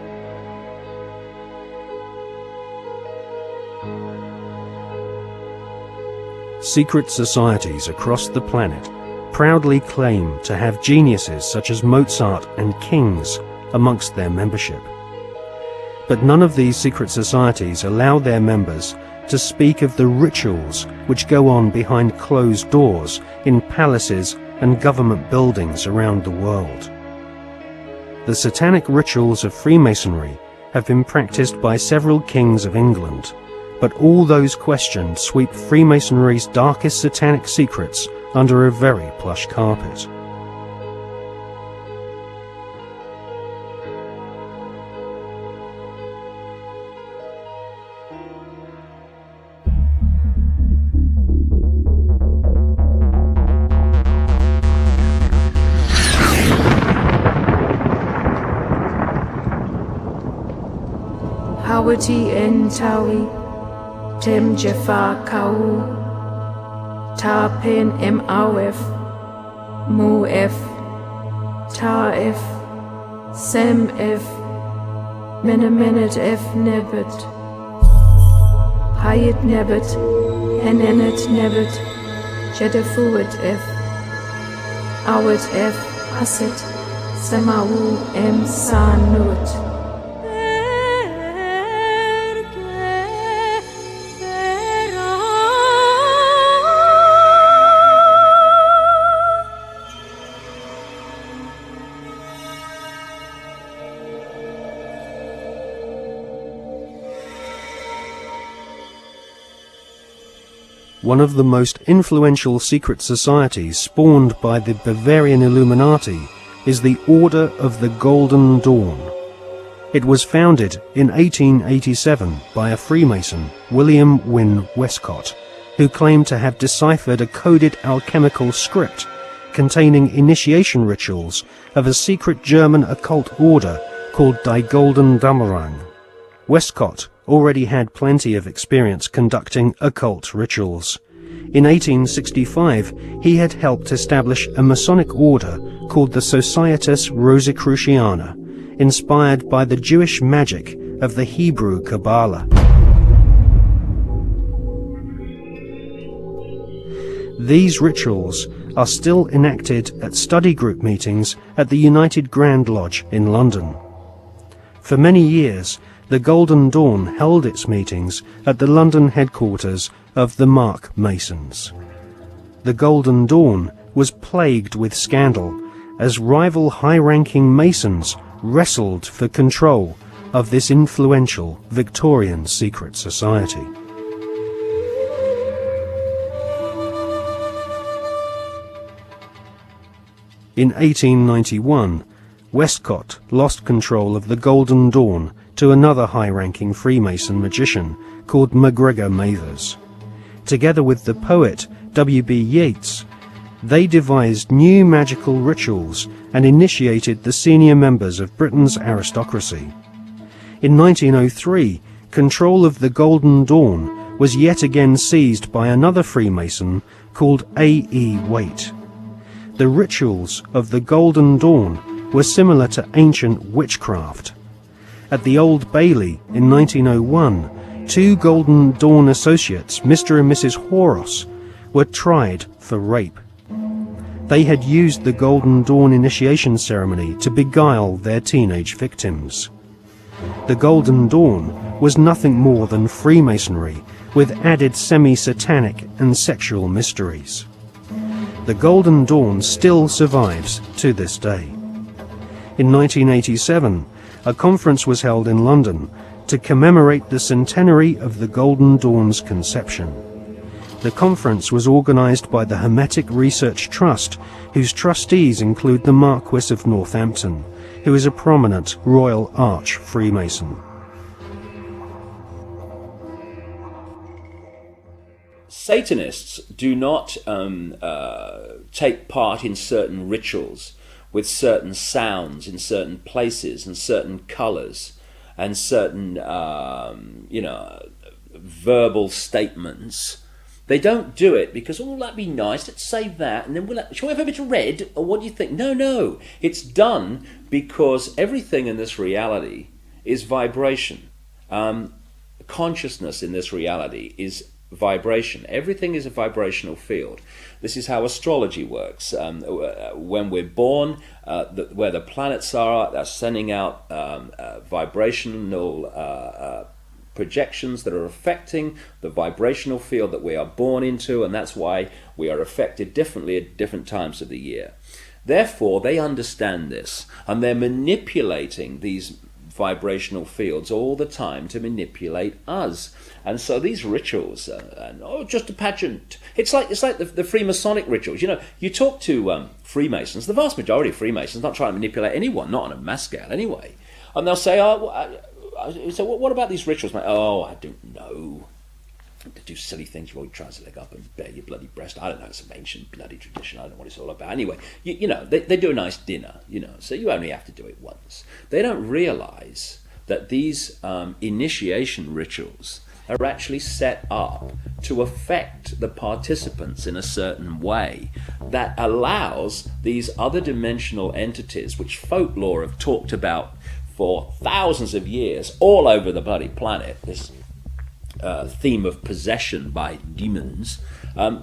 Secret societies across the planet proudly claim to have geniuses such as Mozart and kings amongst their membership. But none of these secret societies allow their members to speak of the rituals which go on behind closed doors in palaces and government buildings around the world. The satanic rituals of Freemasonry have been practiced by several kings of England, but all those questioned sweep Freemasonry's darkest satanic secrets under a very plush carpet. Hawati en Tawi, Tem Jafar Kau, Tarpen M Awef, Mu F, Ta F, Sem F, Menemenet F Nebet, Hayet Nebet, Henenet Nebet, Jedefuet F, Awet F, Aset, Semawu M Sanut. One of the most influential secret societies spawned by the Bavarian Illuminati is the Order of the Golden Dawn. It was founded in 1887 by a Freemason, William Wynne Westcott, who claimed to have deciphered a coded alchemical script containing initiation rituals of a secret German occult order called Die Golden Dammerung. Westcott already had plenty of experience conducting occult rituals. In 1865, he had helped establish a Masonic order called the Societas Rosicruciana, inspired by the Jewish magic of the Hebrew Kabbalah. These rituals are still enacted at study group meetings at the United Grand Lodge in London. For many years, the Golden Dawn held its meetings at the London headquarters of the Mark Masons. The Golden Dawn was plagued with scandal as rival high-ranking Masons wrestled for control of this influential Victorian secret society. In 1891, Westcott lost control of the Golden Dawn to another high-ranking Freemason magician called MacGregor Mathers. Together with the poet W.B. Yeats, they devised new magical rituals and initiated the senior members of Britain's aristocracy. In 1903, control of the Golden Dawn was yet again seized by another Freemason called A.E. Waite. The rituals of the Golden Dawn were similar to ancient witchcraft. At the Old Bailey in 1901, two Golden Dawn associates, Mr. and Mrs. Horos, were tried for rape. They had used the Golden Dawn initiation ceremony to beguile their teenage victims. The Golden Dawn was nothing more than Freemasonry with added semi-satanic and sexual mysteries. The Golden Dawn still survives to this day. In 1987, a conference was held in London to commemorate the centenary of the Golden Dawn's conception. The conference was organised by the Hermetic Research Trust, whose trustees include the Marquis of Northampton, who is a prominent Royal Arch Freemason. Satanists do not take part in certain rituals with certain sounds in certain places and certain colours and certain, verbal statements. They don't do it because, oh, that'd be nice, let's say that, and then shall we have a bit of red, or what do you think? No. It's done because everything in this reality is vibration. Consciousness in this reality is vibration. Everything is a vibrational field. This is how astrology works. When we're born, where the planets are, they're sending out vibrational projections that are affecting the vibrational field that we are born into, and that's why we are affected differently at different times of the year. Therefore, they understand this, and they're manipulating these vibrational fields all the time to manipulate us. And so these rituals, just a pageant. It's like the Freemasonic rituals. You know, you talk to Freemasons, the vast majority of Freemasons not trying to manipulate anyone, not on a mass scale anyway. And they'll say, so what about these rituals, mate? Oh, I don't know. To do silly things, you try to leg up and bare your bloody breast. I don't know, it's some ancient bloody tradition. I don't know what it's all about. Anyway, they do a nice dinner, so you only have to do it once. They don't realise that these initiation rituals are actually set up to affect the participants in a certain way that allows these other dimensional entities, which folklore have talked about for thousands of years all over the bloody planet, this theme of possession by demons.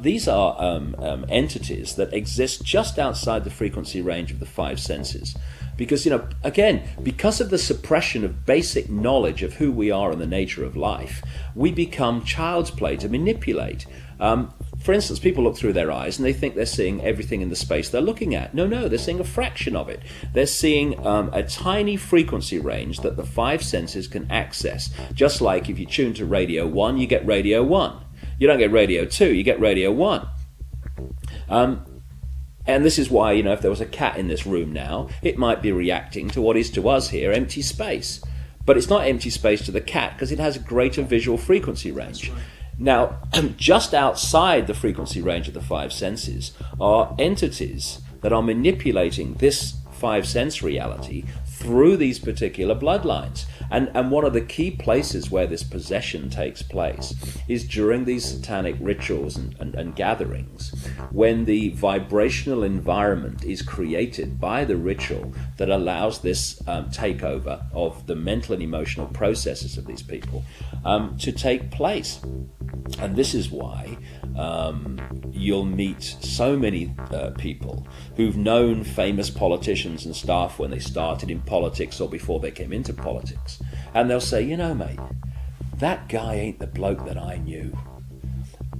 These are entities that exist just outside the frequency range of the five senses. Because, again, because of the suppression of basic knowledge of who we are and the nature of life, we become child's play to manipulate. For instance, people look through their eyes and they think they're seeing everything in the space they're looking at. No, they're seeing a fraction of it. They're seeing a tiny frequency range that the five senses can access. Just like if you tune to radio 1, you get radio 1. You don't get radio 2, you get radio 1. And this is why, if there was a cat in this room now, it might be reacting to what is to us here empty space. But it's not empty space to the cat because it has a greater visual frequency range. Now, just outside the frequency range of the five senses are entities that are manipulating this five sense reality through these particular bloodlines. And one of the key places where this possession takes place is during these satanic rituals and gatherings, when the vibrational environment is created by the ritual that allows this takeover of the mental and emotional processes of these people to take place. And this is why you'll meet so many people who've known famous politicians and stuff when they started in politics or before they came into politics. And they'll say, you know, mate, that guy ain't the bloke that I knew.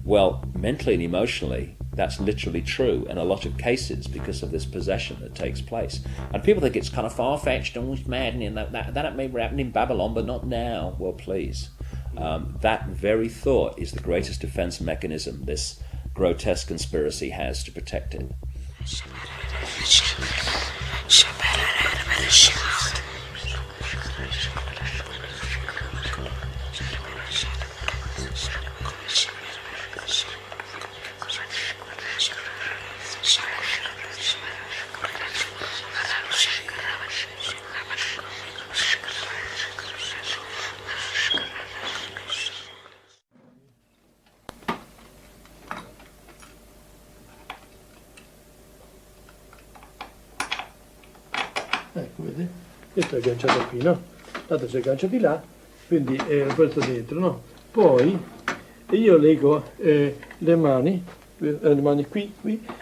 Well, mentally and emotionally, that's literally true in a lot of cases because of this possession that takes place. And people think it's kind of far-fetched and almost maddening, that may happen in Babylon, but not now. Well, please. That very thought is the greatest defense mechanism this grotesque conspiracy has to protect it. Ecco, vedi? Questo è agganciato qui, no? Tanto si aggancia di là, quindi è aperto dentro, no? Poi io leggo le mani qui,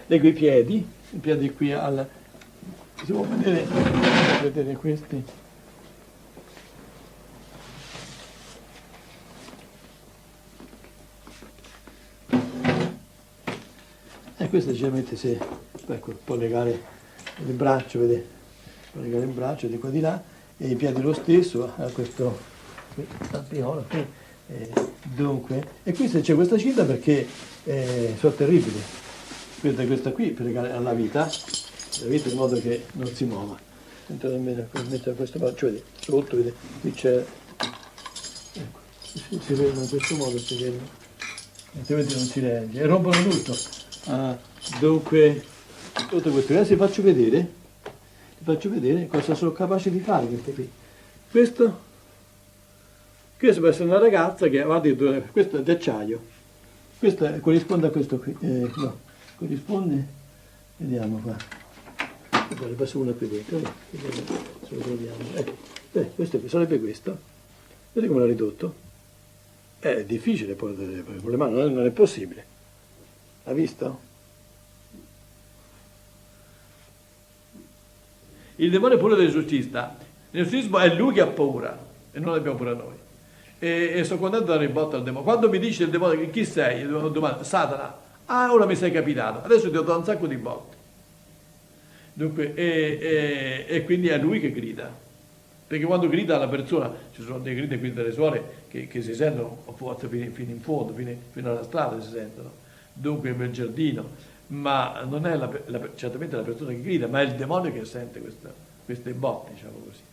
leggo i piedi qui al... Si può vedere questi? E questo generalmente si può legare il braccio, vedete? Legare il braccio di qua di là e i piedi lo stesso a questo articolo qui. Dunque, e qui se c'è questa cinta perché sono terribili. Questa qui per legare alla vita in modo che non si muova. Mettere questo braccio, vedi, sotto, vedi, qui c'è, ecco, si ferma in questo modo, si ferma, altrimenti non si regge e rompono tutto. Dunque, tutto questo, adesso vi faccio vedere cosa sono capace di fare queste qui. Questo può essere una ragazza che va addirittura, questo è d'acciaio, questo corrisponde a questo qui, no, corrisponde, vediamo qua, ne passo una qui dentro, se lo troviamo, ecco, questo qui sarebbe questo, vedete come l'ha ridotto? È difficile poi con le mani, non è possibile, ha visto? Il demonio è pure dell'esorcista. L'esorcismo è lui che ha paura e non abbiamo paura noi. E sono contento di dare il botto al demonio. Quando mi dice il demonio chi sei, io domando, Satana. Ah, ora mi sei capitato. Adesso ti ho dato un sacco di botte. Dunque, e quindi è lui che grida. Perché quando grida la persona, ci sono dei gridi qui delle suore che si sentono a volte fino in fondo, fino alla strada si sentono. Dunque nel giardino. Ma non è certamente la persona che grida, ma è il demonio che sente queste botte, diciamo così.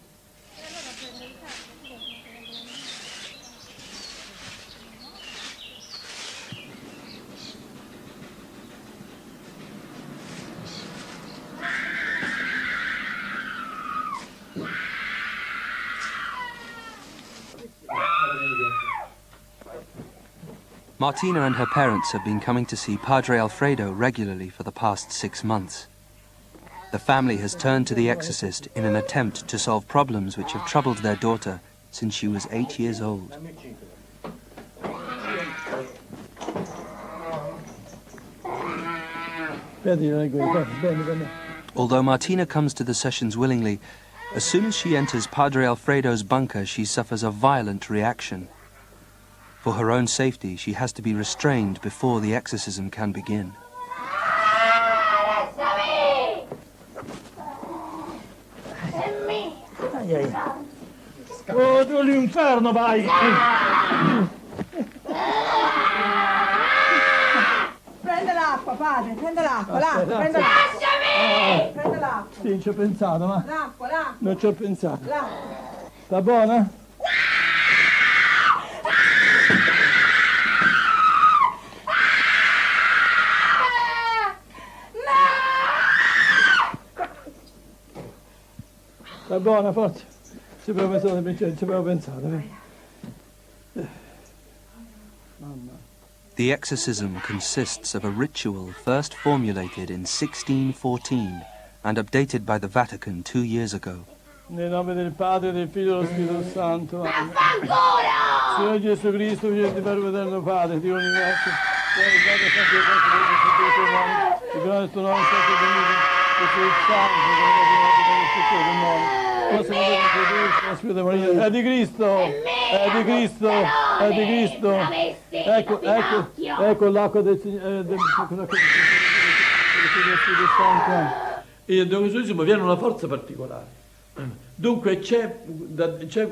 Martina and her parents have been coming to see Padre Alfredo regularly for the past 6 months. The family has turned to the exorcist in an attempt to solve problems which have troubled their daughter since she was 8 years old. Although Martina comes to the sessions willingly, as soon as she enters Padre Alfredo's bunker, she suffers a violent reaction. For her own safety, she has to be restrained before the exorcism can begin. Oh, tu l'inferno, vai! Prende l'acqua, padre, prende l'acqua, l'acqua, prende l'acqua. Lasciami! Prende l'acqua. Sì, ci ho pensato, ma... L'acqua. Non ci ho pensato. Sta buona? buona, forza. Ci avevo pensato. Mamma. The exorcism consists of a ritual first formulated in 1614 and updated by the Vatican 2 years ago. Nel nome del Padre, del Figlio e dello Spirito Santo. Signore Gesù Cristo, figlio di Padre eterno Padre, Dio universo, il grande tuo nome, santo Dio, che sei il santo, che sei il nome. Posso vedere la Spirito Maria? È di Cristo, è di Cristo, è di Cristo. Ecco l'acqua del Spirito Santo. E dove Gesù viene una forza particolare. Dunque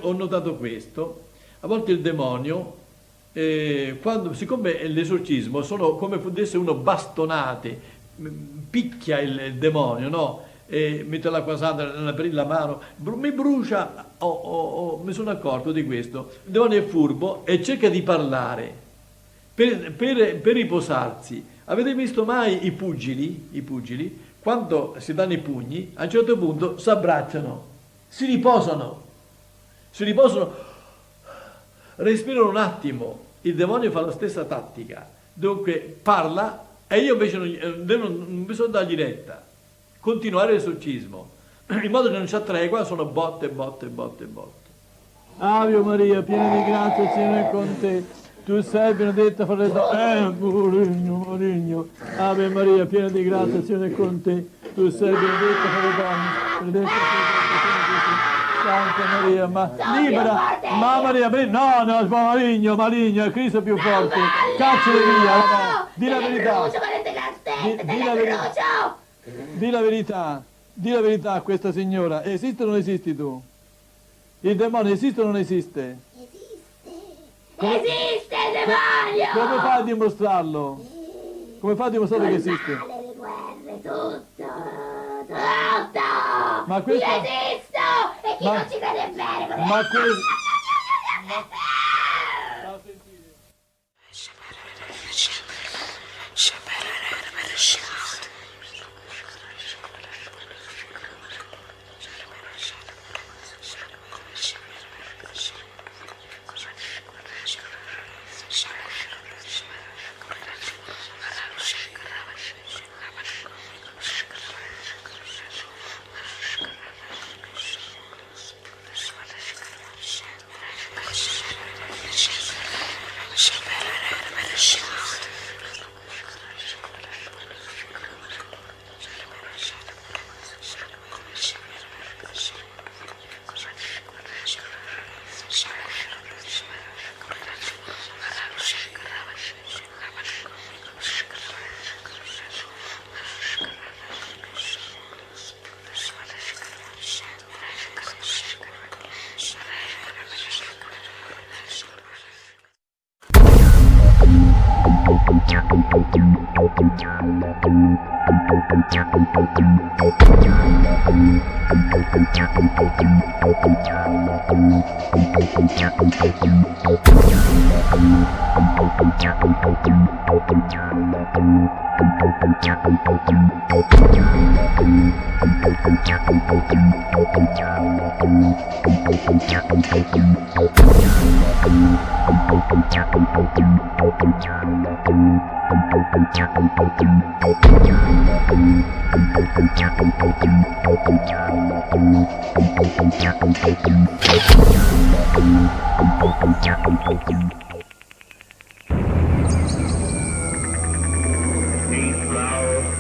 ho notato questo, a volte il demonio, siccome l'esorcismo sono come fosse uno bastonate, picchia il demonio, no? Mette l'acqua santa per la mano, mi brucia, mi sono accorto di questo. Il demonio è furbo e cerca di parlare per riposarsi. Avete visto mai i pugili? Quando si danno i pugni, a un certo punto si abbracciano, si riposano, respirano un attimo. Il demonio fa la stessa tattica, dunque parla e io invece non bisogna dargli retta, continuare l'esorcismo, in modo che non c'è tregua, sono botte. Ave Maria, piena di grazia, il Signore è con te. Tu sei benedetta fra le donne, Maligno. Ave Maria, piena di grazia, il Signore è con te. Tu sei benedetta fra le donne, benedetta Santa Maria, ma libera, ma Maria, no, maligno, è Cristo più forte. Cacciali via, no. Di la verità a questa signora. Esiste o non esisti tu? Il demonio esiste o non esiste? Esiste il demonio! Come fai a dimostrarlo? Come fai a dimostrare che esiste? Le guerre, tutto! Ma questo... Io esisto! E chi non ci crede bene? Ma questo...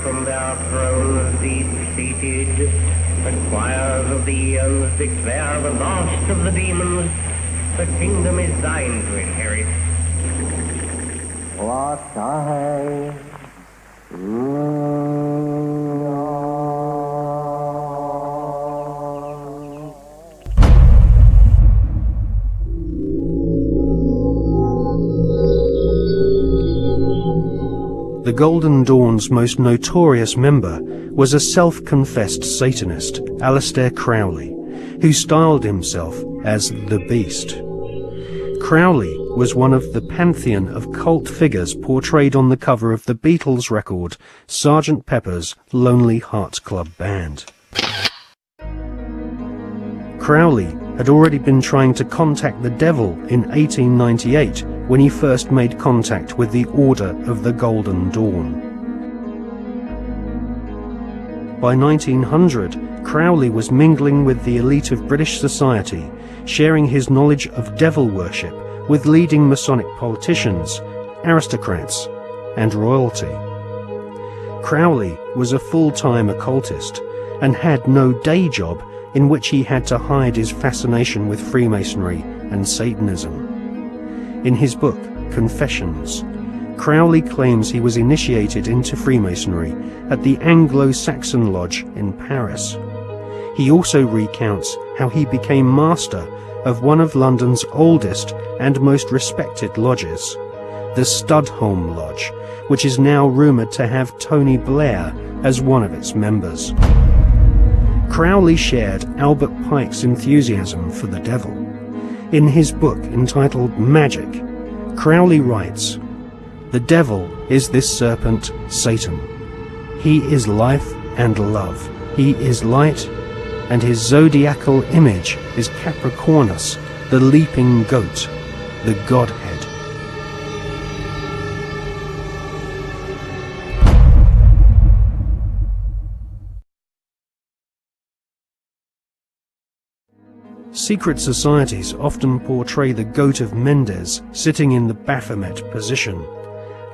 From their thrones deep-seated, the choirs of the eons declare the last of the demons, the kingdom is thine to inherit. What I The Golden Dawn's most notorious member was a self-confessed Satanist, Aleister Crowley, who styled himself as the Beast. Crowley was one of the pantheon of cult figures portrayed on the cover of the Beatles record, Sgt. Pepper's Lonely Hearts Club Band. Crowley had already been trying to contact the devil in 1898 when he first made contact with the Order of the Golden Dawn. By 1900, Crowley was mingling with the elite of British society, sharing his knowledge of devil worship with leading Masonic politicians, aristocrats, and royalty. Crowley was a full-time occultist and had no day job in which he had to hide his fascination with Freemasonry and Satanism. In his book, Confessions, Crowley claims he was initiated into Freemasonry at the Anglo-Saxon Lodge in Paris. He also recounts how he became master of one of London's oldest and most respected lodges, the Studholme Lodge, which is now rumoured to have Tony Blair as one of its members. Crowley shared Albert Pike's enthusiasm for the devil. In his book entitled Magic, Crowley writes, "The devil is this serpent, Satan. He is life and love. He is light, and his zodiacal image is Capricornus, the leaping goat, the Godhead." Secret societies often portray the Goat of Mendes sitting in the Baphomet position.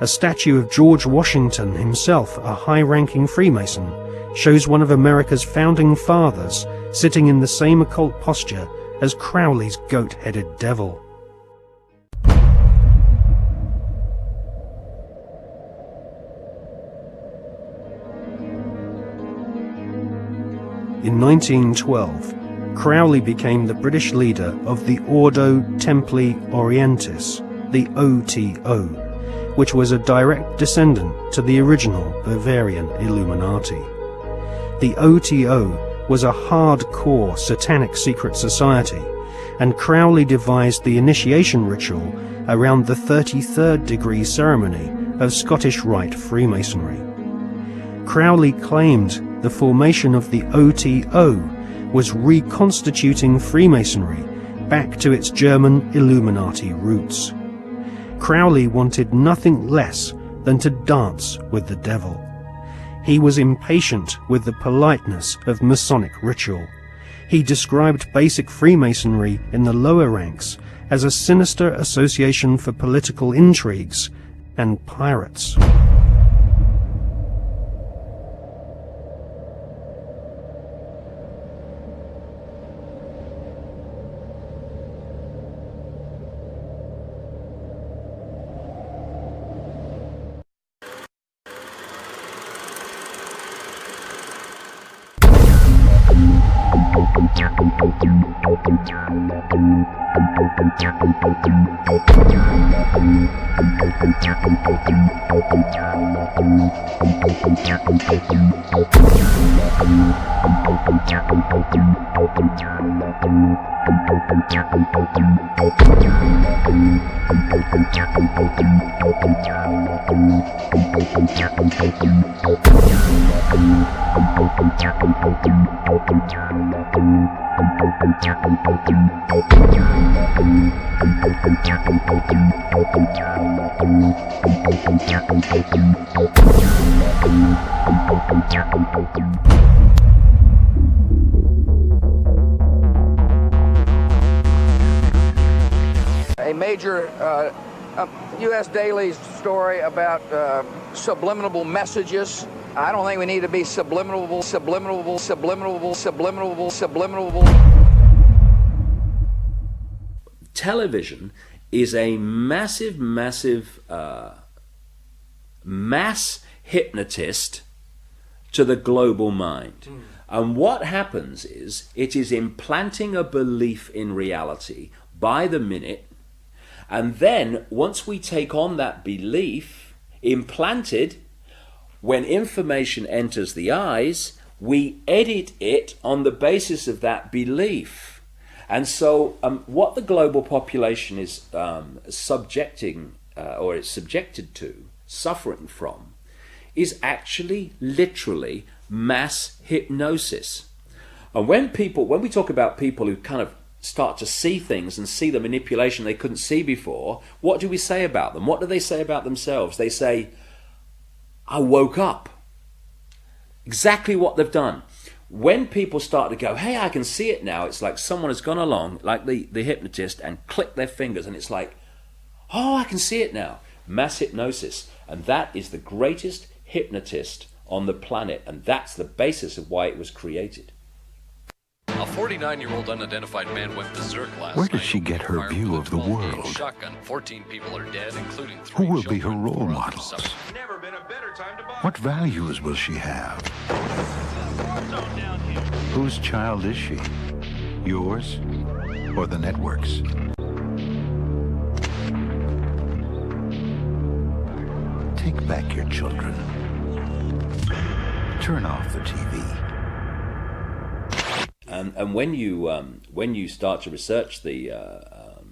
A statue of George Washington himself, a high-ranking Freemason, shows one of America's founding fathers sitting in the same occult posture as Crowley's goat-headed devil. In 1912, Crowley became the British leader of the Ordo Templi Orientis, the OTO, which was a direct descendant to the original Bavarian Illuminati. The OTO was a hardcore satanic secret society, and Crowley devised the initiation ritual around the 33rd degree ceremony of Scottish Rite Freemasonry. Crowley claimed the formation of the OTO was reconstituting Freemasonry back to its German Illuminati roots. Crowley wanted nothing less than to dance with the devil. He was impatient with the politeness of Masonic ritual. He described basic Freemasonry in the lower ranks as a sinister association for political intrigues and pirates. A major U.S. daily story about subliminal messages. I don't think we need to be subliminal. Television is a massive mass hypnotist to the global mind. And what happens is it is implanting a belief in reality by the minute. And then once we take on that belief implanted, when information enters the eyes, we edit it on the basis of that belief. And so what the global population is subjected to, suffering from, is actually literally mass hypnosis. And when we talk about people who kind of start to see things and see the manipulation they couldn't see before, what do we say about them? What do they say about themselves? They say, I woke up. Exactly what they've done. When people start to go, hey, I can see it now, it's like someone has gone along, like the hypnotist, and clicked their fingers, and it's like, oh, I can see it now. Mass hypnosis. And that is the greatest hypnotist on the planet, and that's the basis of why it was created. A 49-year-old unidentified man went berserk last night. Where does she get her view of the world? Shotgun. 14 people are dead, including 3 Who will be her children, role 4 others models? suffered. Never been a better time to buy. What values will she have? Whose child is she? Yours or the network's? Take back your children. Turn off the TV. And when you start to research the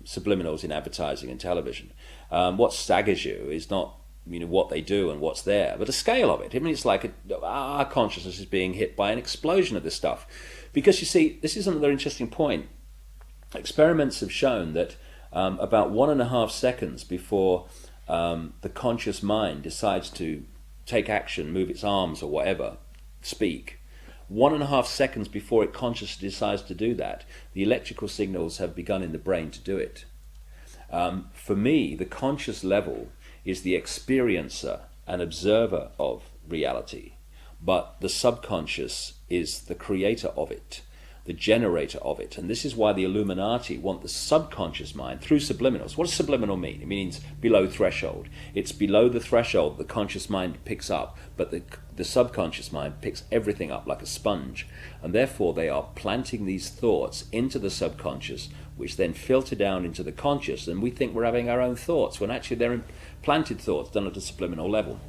subliminals in advertising and television, what staggers you is not what they do and what's there, but the scale of it. I mean, it's like our consciousness is being hit by an explosion of this stuff. Because you see, this is another interesting point. Experiments have shown that about 1.5 seconds before the conscious mind decides to take action, move its arms or whatever, speak, 1.5 seconds before it consciously decides to do that, the electrical signals have begun in the brain to do it. For me, the conscious level is the experiencer and observer of reality, but the subconscious is the creator of it, the generator of it. And this is why the Illuminati want the subconscious mind through subliminals. What does subliminal mean? It means below threshold. It's below the threshold the conscious mind picks up, but the subconscious mind picks everything up like a sponge. And therefore they are planting these thoughts into the subconscious, which then filter down into the conscious, and we think we're having our own thoughts, when actually they're implanted thoughts done at a subliminal level.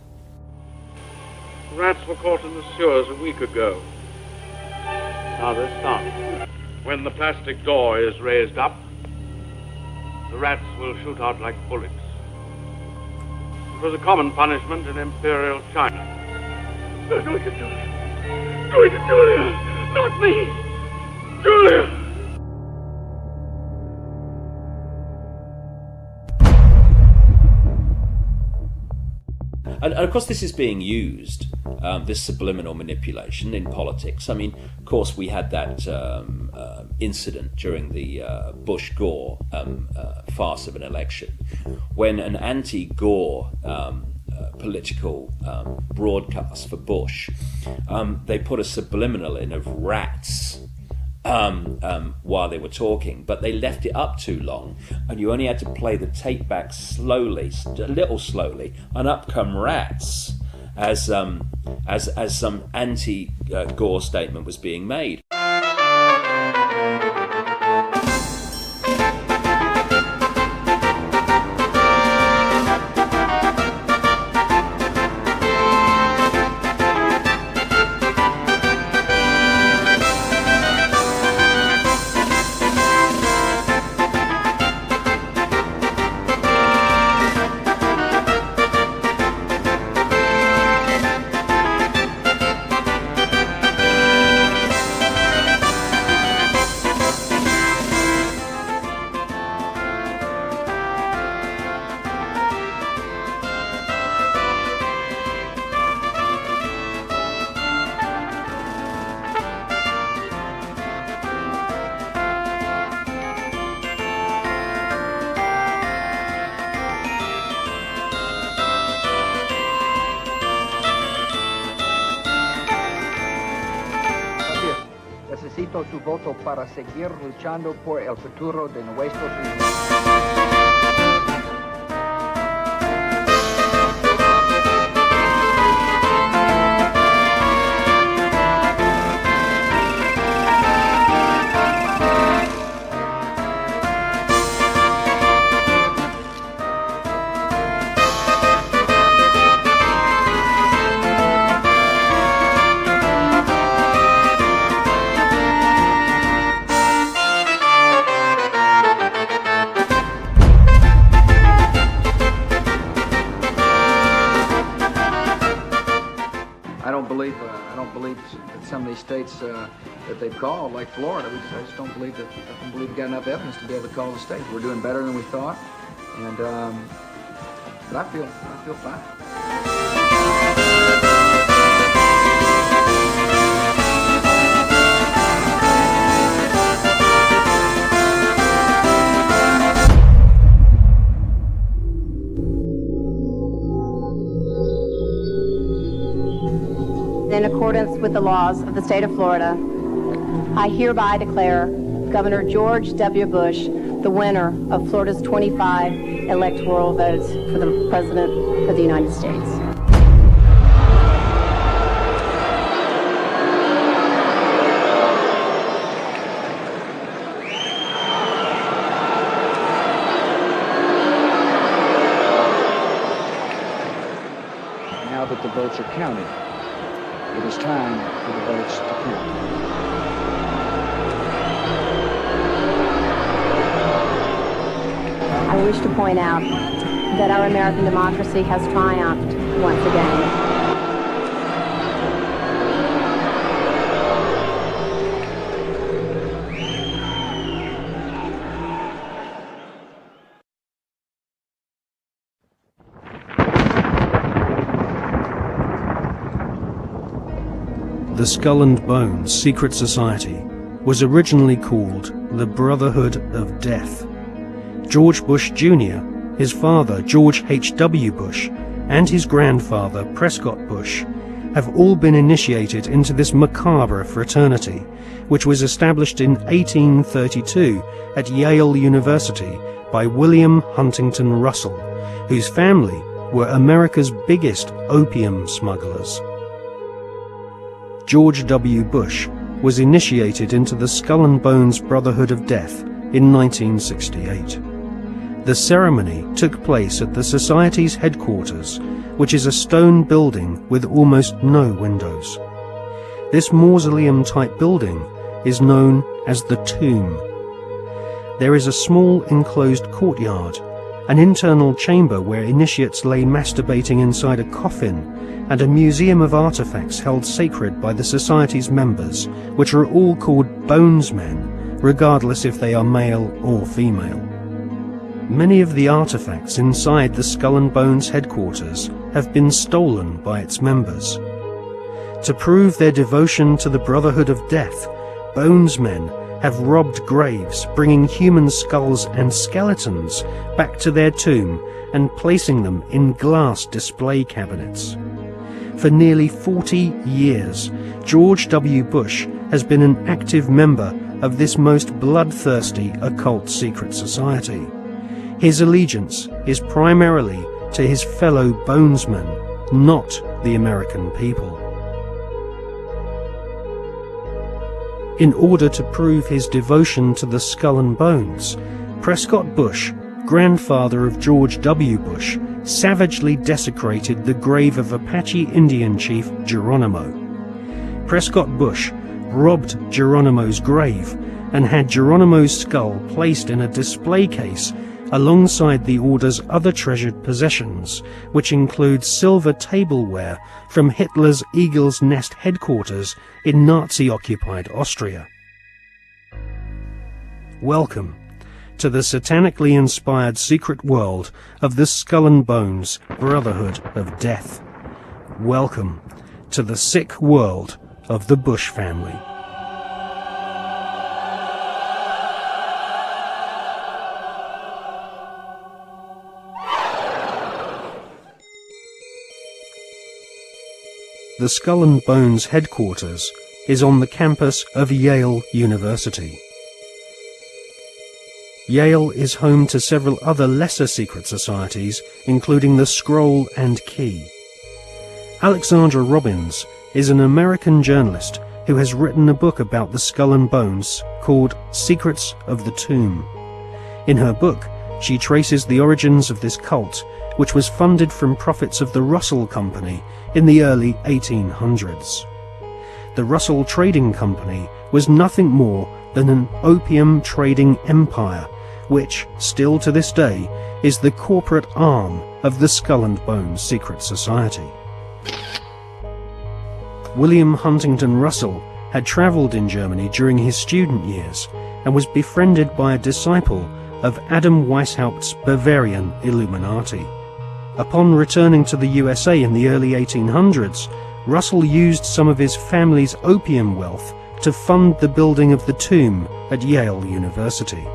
Rats were caught in the sewers a week ago. Now they're stopped. When the plastic door is raised up, the rats will shoot out like bullets. It was a common punishment in Imperial China. Do it to Julia! Do it to Julia! Not me! Julia! And of course this is being used, this subliminal manipulation, in politics. I mean, of course we had that incident during the Bush-Gore farce of an election, when an anti-Gore political broadcast for Bush, they put a subliminal in of rats while they were talking, but they left it up too long, and you only had to play the tape back slowly, a little slowly, and up come rats as some anti-Gore statement was being made. Necesito su voto para seguir luchando por el futuro de nuestros niños. don't believe that some of these states that they've called, like Florida, I just don't believe that. I don't believe we've got enough evidence to be able to call the state. We're doing better than we thought, and but I feel fine. In accordance with the laws of the state of Florida, I hereby declare Governor George W. Bush the winner of Florida's 25 electoral votes for the President of the United States. Now that the votes are counted, it is time for the votes to count. I wish to point out that our American democracy has triumphed once again. The Skull and Bones Secret Society was originally called the Brotherhood of Death. George Bush Jr., his father George H.W. Bush, and his grandfather Prescott Bush have all been initiated into this macabre fraternity, which was established in 1832 at Yale University by William Huntington Russell, whose family were America's biggest opium smugglers. George W. Bush was initiated into the Skull and Bones Brotherhood of Death in 1968. The ceremony took place at the Society's headquarters, which is a stone building with almost no windows. This mausoleum-type building is known as the Tomb. There is a small enclosed courtyard, an internal chamber where initiates lay masturbating inside a coffin, and a museum of artifacts held sacred by the Society's members, which are all called Bonesmen, regardless if they are male or female. Many of the artifacts inside the Skull and Bones headquarters have been stolen by its members. To prove their devotion to the Brotherhood of Death, Bonesmen have robbed graves, bringing human skulls and skeletons back to their tomb and placing them in glass display cabinets. For nearly 40 years, George W. Bush has been an active member of this most bloodthirsty occult secret society. His allegiance is primarily to his fellow Bonesmen, not the American people. In order to prove his devotion to the Skull and Bones, Prescott Bush, grandfather of George W. Bush, savagely desecrated the grave of Apache Indian chief Geronimo. Prescott Bush robbed Geronimo's grave and had Geronimo's skull placed in a display case alongside the Order's other treasured possessions, which include silver tableware from Hitler's Eagle's Nest headquarters in Nazi-occupied Austria. Welcome to the satanically inspired secret world of the Skull and Bones Brotherhood of Death. Welcome to the sick world of the Bush family. The Skull and Bones headquarters is on the campus of Yale University. Yale is home to several other lesser secret societies, including the Scroll and Key. Alexandra Robbins is an American journalist who has written a book about the Skull and Bones called Secrets of the Tomb. In her book, she traces the origins of this cult, which was funded from profits of the Russell Company in the early 1800s. The Russell Trading Company was nothing more than an opium trading empire, which, still to this day, is the corporate arm of the Skull and Bones Secret Society. William Huntington Russell had travelled in Germany during his student years and was befriended by a disciple of Adam Weishaupt's Bavarian Illuminati. Upon returning to the USA in the early 1800s, Russell used some of his family's opium wealth to fund the building of the tomb at Yale University.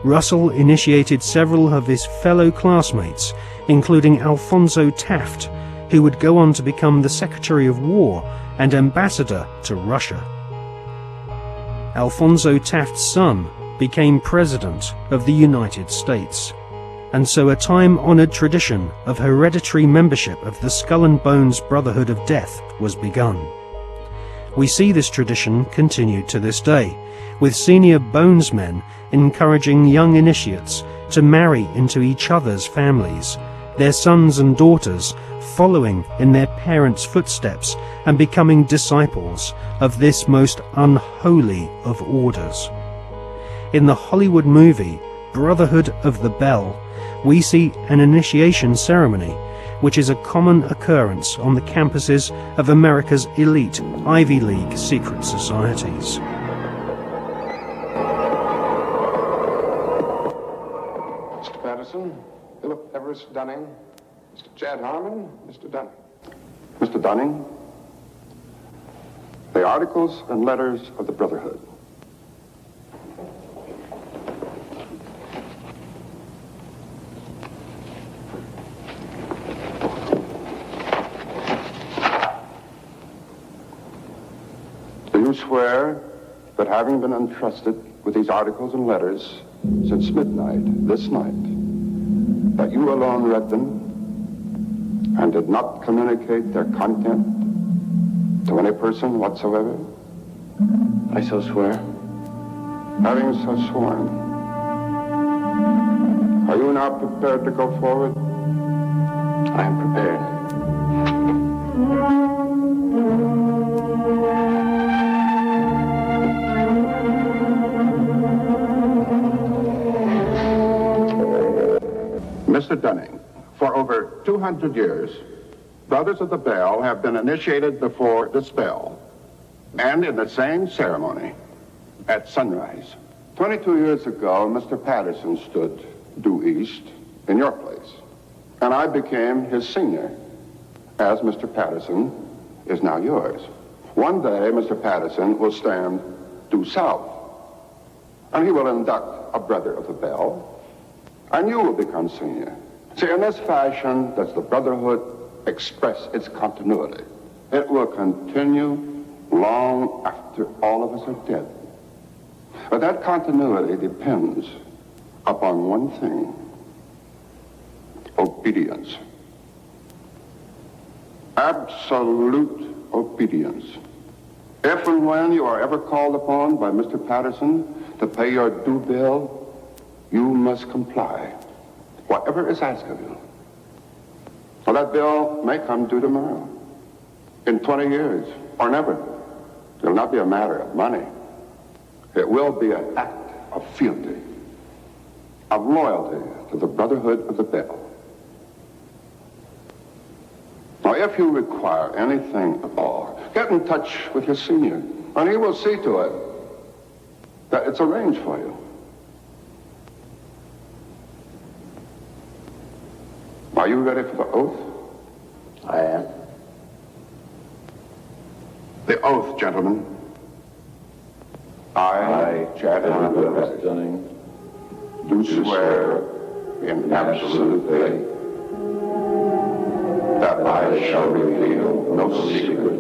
Russell initiated several of his fellow classmates, including Alphonso Taft, who would go on to become the Secretary of War and ambassador to Russia. Alphonso Taft's son became President of the United States, and so a time-honored tradition of hereditary membership of the Skull and Bones Brotherhood of Death was begun. We see this tradition continued to this day, with senior Bonesmen encouraging young initiates to marry into each other's families, their sons and daughters following in their parents' footsteps and becoming disciples of this most unholy of orders. In the Hollywood movie Brotherhood of the Bell, we see an initiation ceremony, which is a common occurrence on the campuses of America's elite Ivy League secret societies. Mr. Patterson, Philip Everest Dunning, Mr. Chad Harmon, Mr. Dunning. Mr. Dunning, the Articles and Letters of the Brotherhood. Do you swear that having been entrusted with these articles and letters since midnight this night, that you alone read them and did not communicate their content to any person whatsoever? I so swear. Having so sworn, are you now prepared to go forward? I am prepared. Mr. Dunning, for over 200 years, Brothers of the Bell have been initiated before the spell, and in the same ceremony at sunrise. 22 years ago, Mr. Patterson stood due east in your place, and I became his senior, as Mr. Patterson is now yours. One day, Mr. Patterson will stand due south, and he will induct a Brother of the Bell, and you will become senior. See, in this fashion does the Brotherhood express its continuity. It will continue long after all of us are dead. But that continuity depends upon one thing: obedience. Absolute obedience. If and when you are ever called upon by Mr. Patterson to pay your due bill, you must comply, whatever is asked of you. Well, that bill may come due tomorrow, in 20 years, or never. It will not be a matter of money. It will be an act of fealty, of loyalty to the Brotherhood of the Bell. Now, if you require anything at all, get in touch with your senior, and he will see to it that it's arranged for you. Are you ready for the oath? I am. The oath, gentlemen. I, Chad Dunning, do swear in absolute faith that I shall reveal no secret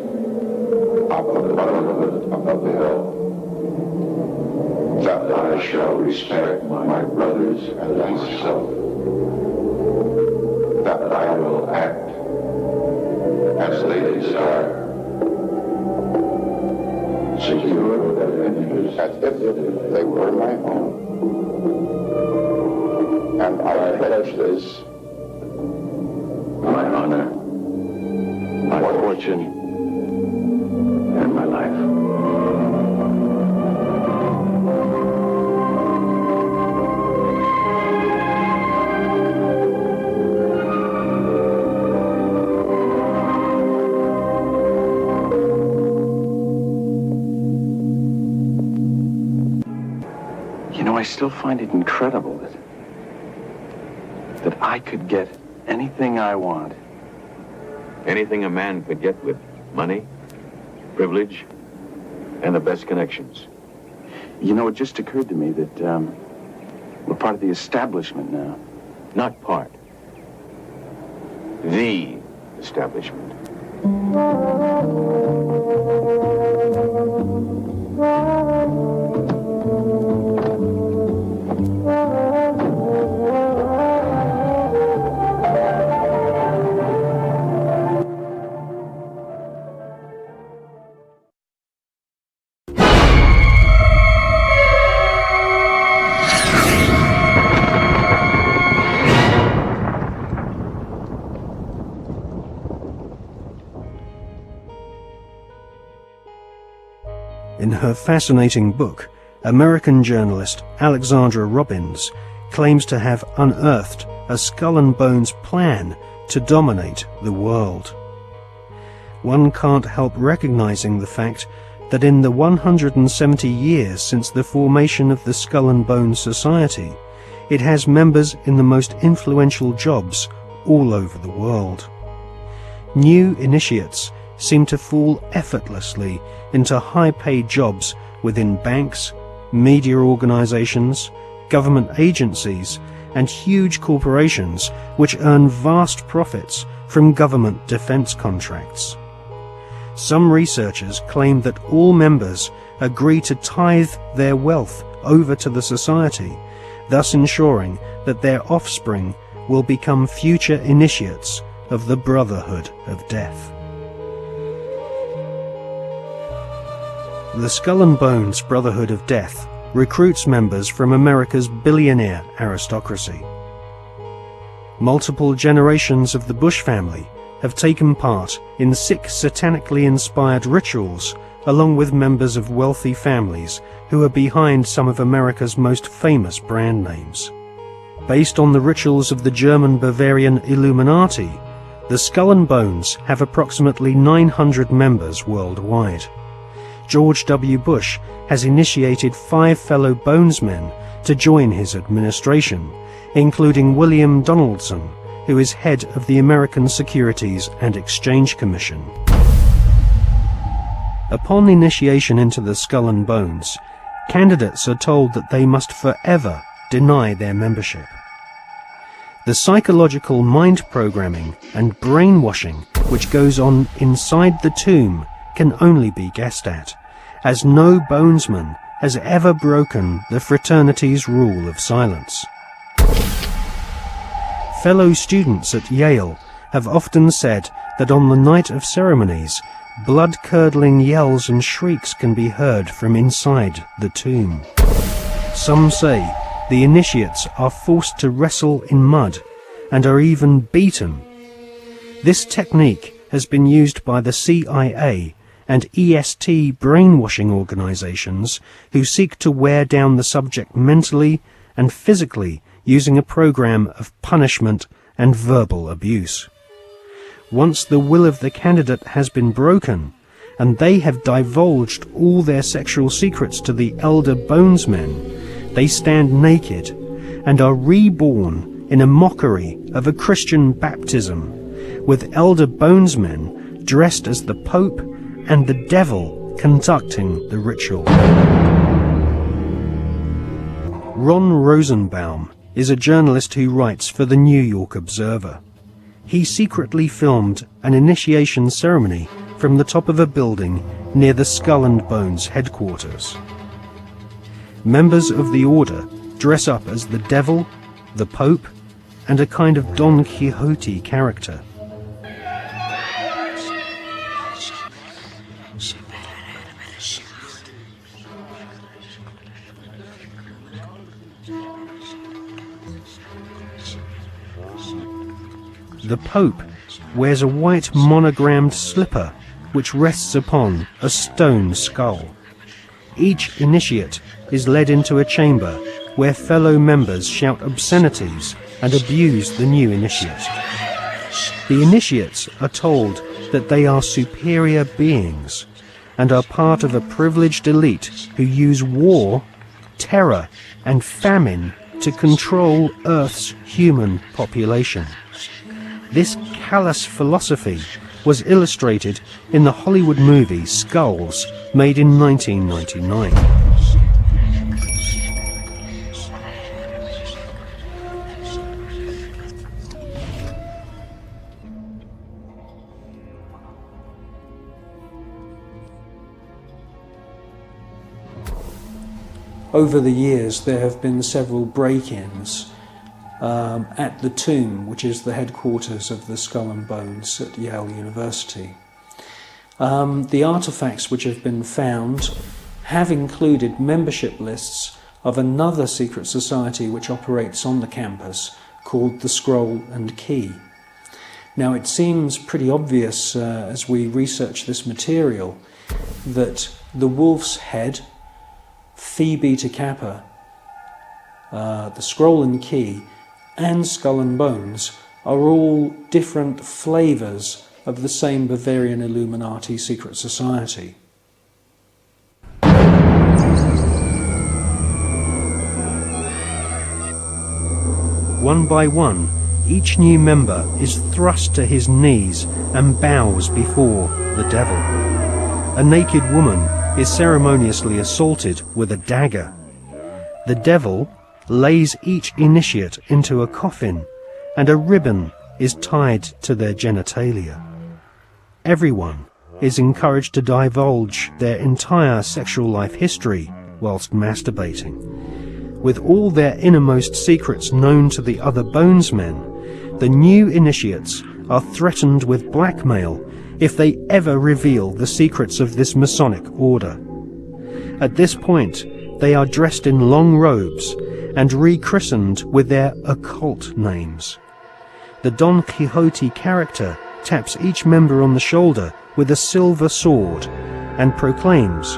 of the Brotherhood of the Bell, that I shall respect my brothers and myself, that I will act as they desire, secure their interests as if they were my own. And I pledge this, my honor, my fortune, and my life. still find it incredible that I could get anything I want. Anything a man could get with money, privilege, and the best connections. You know, it just occurred to me that we're part of the establishment now. Not part. The establishment. In her fascinating book, American journalist Alexandra Robbins claims to have unearthed a skull and bones plan to dominate the world. One can't help recognizing the fact that in the 170 years since the formation of the Skull and Bones Society, it has members in the most influential jobs all over the world. New initiates seem to fall effortlessly into high-paid jobs within banks, media organizations, government agencies, and huge corporations which earn vast profits from government defense contracts. Some researchers claim that all members agree to tithe their wealth over to the society, thus ensuring that their offspring will become future initiates of the Brotherhood of Death. The Skull and Bones Brotherhood of Death recruits members from America's billionaire aristocracy. Multiple generations of the Bush family have taken part in 6 satanically inspired rituals along with members of wealthy families who are behind some of America's most famous brand names. Based on the rituals of the German Bavarian Illuminati, the Skull and Bones have approximately 900 members worldwide. George W. Bush has initiated 5 fellow Bonesmen to join his administration, including William Donaldson, who is head of the American Securities and Exchange Commission. Upon initiation into the Skull and Bones, candidates are told that they must forever deny their membership. The psychological mind programming and brainwashing which goes on inside the tomb can only be guessed at, as no Bonesman has ever broken the fraternity's rule of silence. Fellow students at Yale have often said that on the night of ceremonies, blood-curdling yells and shrieks can be heard from inside the tomb. Some say the initiates are forced to wrestle in mud and are even beaten. This technique has been used by the CIA and EST brainwashing organizations who seek to wear down the subject mentally and physically using a program of punishment and verbal abuse. Once the will of the candidate has been broken, and they have divulged all their sexual secrets to the elder Bonesmen, they stand naked and are reborn in a mockery of a Christian baptism, with elder Bonesmen dressed as the Pope and the devil conducting the ritual. Ron Rosenbaum is a journalist who writes for the New York Observer. He secretly filmed an initiation ceremony from the top of a building near the Skull and Bones headquarters. Members of the order dress up as the devil, the Pope, and a kind of Don Quixote character. The Pope wears a white monogrammed slipper which rests upon a stone skull. Each initiate is led into a chamber where fellow members shout obscenities and abuse the new initiate. The initiates are told that they are superior beings and are part of a privileged elite who use war terror and famine to control Earth's human population. This callous philosophy was illustrated in the Hollywood movie Skulls, made in 1999. Over the years, there have been several break-ins at the tomb, which is the headquarters of the Skull and Bones at Yale University. The artifacts which have been found have included membership lists of another secret society which operates on the campus called the Scroll and Key. Now, it seems pretty obvious as we research this material that the Wolf's Head, Phi Beta Kappa, the Scroll and Key, and Skull and Bones are all different flavours of the same Bavarian Illuminati secret society. One by one, each new member is thrust to his knees and bows before the devil. A naked woman is ceremoniously assaulted with a dagger. The devil lays each initiate into a coffin, and a ribbon is tied to their genitalia. Everyone is encouraged to divulge their entire sexual life history whilst masturbating. With all their innermost secrets known to the other Bonesmen, the new initiates are threatened with blackmail if they ever reveal the secrets of this Masonic order. At this point, they are dressed in long robes and rechristened with their occult names. The Don Quixote character taps each member on the shoulder with a silver sword and proclaims,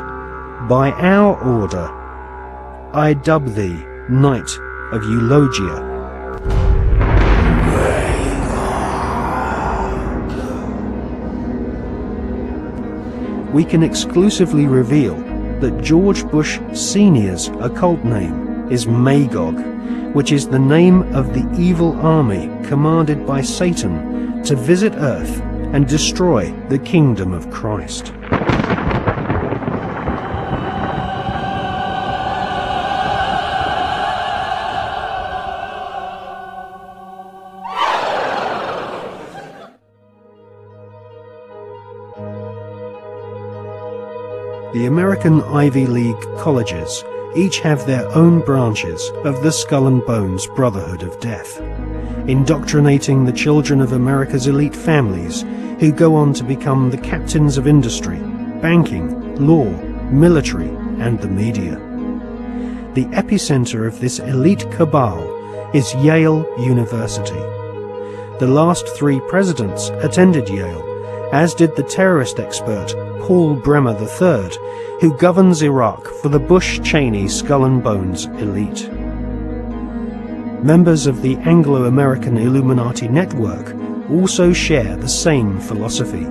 "By our order, I dub thee Knight of Eulogia." We can exclusively reveal that George Bush Sr.'s occult name is Magog, which is the name of the evil army commanded by Satan to visit Earth and destroy the kingdom of Christ. The American Ivy League colleges each have their own branches of the Skull and Bones Brotherhood of Death, indoctrinating the children of America's elite families who go on to become the captains of industry, banking, law, military, and the media. The epicenter of this elite cabal is Yale University. The last 3 presidents attended Yale, as did the terrorist expert Paul Bremer III, who governs Iraq for the Bush-Cheney Skull and Bones elite. Members of the Anglo-American Illuminati network also share the same philosophy.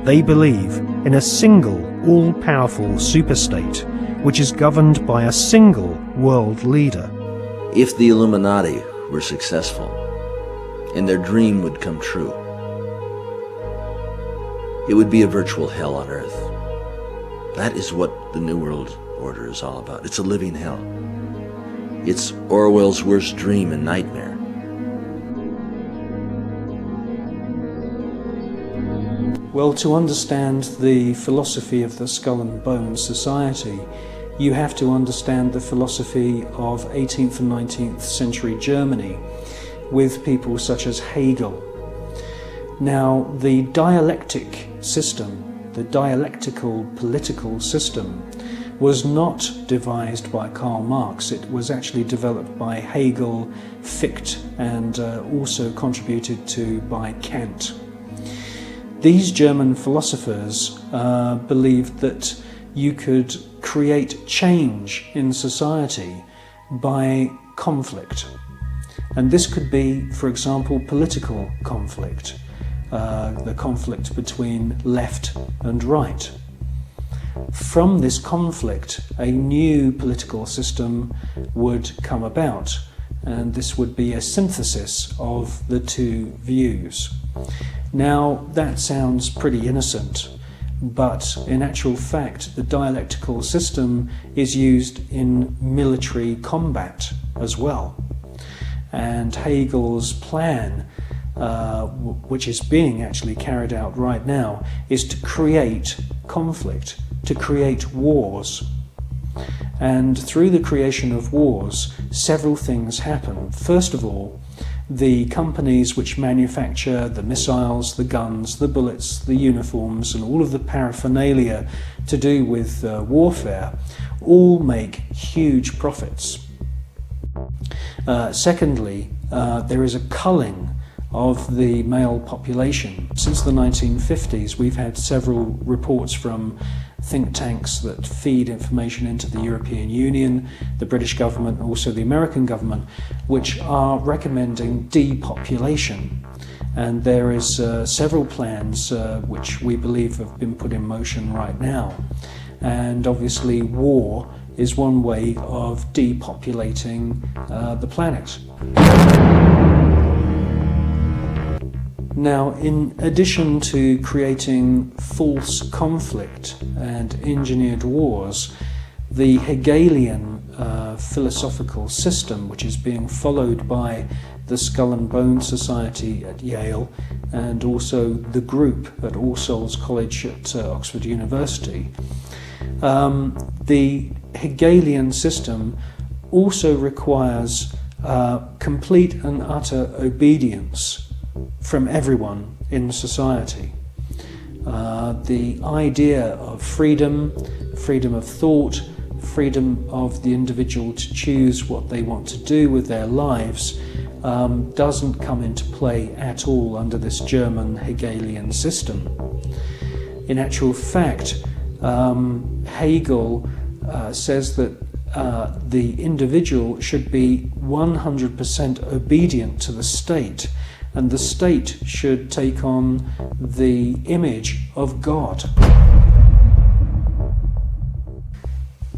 They believe in a single, all-powerful superstate, which is governed by a single world leader. If the Illuminati were successful, and their dream would come true, it would be a virtual hell on earth. That is what the New World Order is all about. It's a living hell. It's Orwell's worst dream and nightmare. Well, to understand the philosophy of the Skull and Bones Society, you have to understand the philosophy of 18th and 19th century Germany with people such as Hegel. Now, the dialectic system, the dialectical political system, was not devised by Karl Marx. It was actually developed by Hegel, Fichte, and also contributed to by Kant. These German philosophers believed that you could create change in society by conflict. And this could be, for example, political conflict, the conflict between left and right. from this conflict, a new political system would come about, and this would be a synthesis of the two views. Now, that sounds pretty innocent, but in actual fact, the dialectical system is used in military combat as well. And Hegel's plan, which is being actually carried out right now, is to create conflict, to create wars. And through the creation of wars, several things happen. First of all, the companies which manufacture the missiles, the guns, the bullets, the uniforms, and all of the paraphernalia to do with warfare all make huge profits. Secondly, there is a culling of the male population. Since the 1950s, we've had several reports from think tanks that feed information into the European Union, the British government, and also the American government, which are recommending depopulation. And there is several plans which we believe have been put in motion right now. And obviously war is one way of depopulating the planet. Now, in addition to creating false conflict and engineered wars, the Hegelian philosophical system, which is being followed by the Skull and Bone Society at Yale and also the group at All Souls College at Oxford University, the Hegelian system also requires complete and utter obedience from everyone in society. The idea of freedom, freedom of thought, freedom of the individual to choose what they want to do with their lives doesn't come into play at all under this German Hegelian system. In actual fact, Hegel says that the individual should be 100% obedient to the state, and the state should take on the image of God.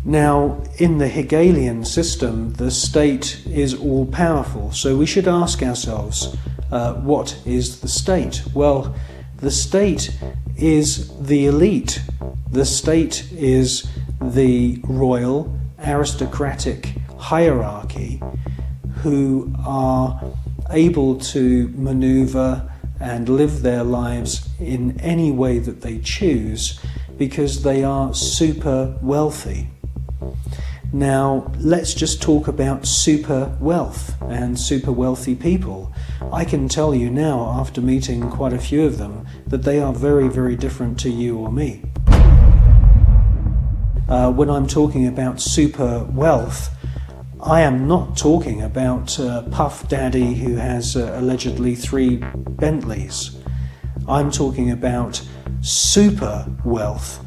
Now, in the Hegelian system, the state is all-powerful, so we should ask ourselves, what is the state? Well, the state is the elite. The state is the royal, aristocratic hierarchy who are able to maneuver and live their lives in any way that they choose because they are super wealthy. Now, let's just talk about super wealth and super wealthy people. I can tell you now, after meeting quite a few of them, that they are very, very different to you or me. When I'm talking about super wealth, I am not talking about Puff Daddy who has allegedly 3 Bentleys. I'm talking about super wealth,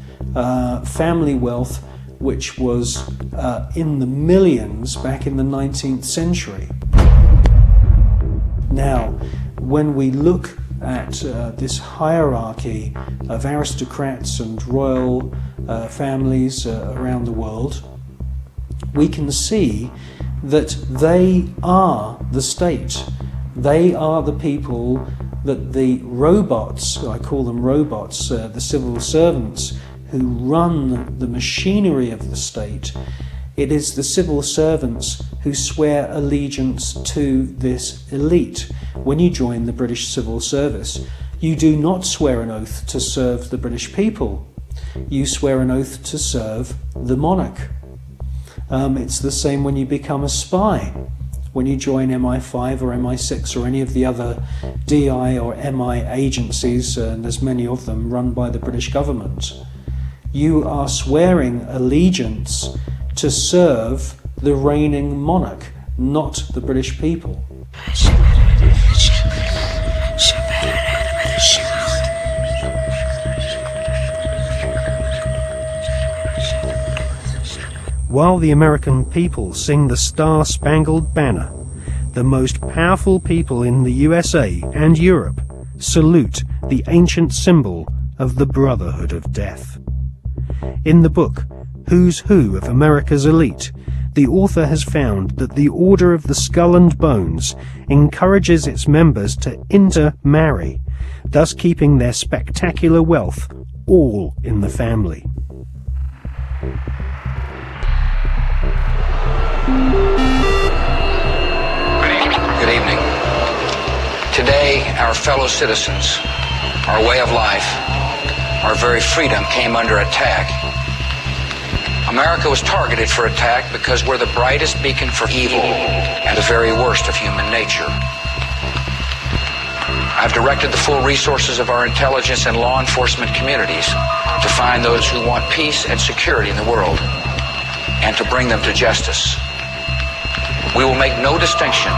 family wealth, which was in the millions back in the 19th century. Now, when we look at this hierarchy of aristocrats and royal families around the world, we can see that they are the state. They are the people that the robots, I call them robots, the civil servants who run the machinery of the state. It is the civil servants who swear allegiance to this elite. When you join the British Civil Service, you do not swear an oath to serve the British people. You swear an oath to serve the monarch. It's the same when you become a spy. When you join MI5 or MI6 or any of the other DI or MI agencies, and there's many of them run by the British government, you are swearing allegiance to serve the reigning monarch, not the British people. While the American people sing the Star-Spangled Banner, the most powerful people in the USA and Europe salute the ancient symbol of the Brotherhood of Death. In the book, Who's Who of America's Elite, the author has found that the Order of the Skull and Bones encourages its members to intermarry, thus keeping their spectacular wealth all in the family. Good evening. Today, our fellow citizens, our way of life, our very freedom came under attack. America was targeted for attack because we're the brightest beacon for evil and the very worst of human nature. I've directed the full resources of our intelligence and law enforcement communities to find those who want peace and security in the world and to bring them to justice. We will make no distinction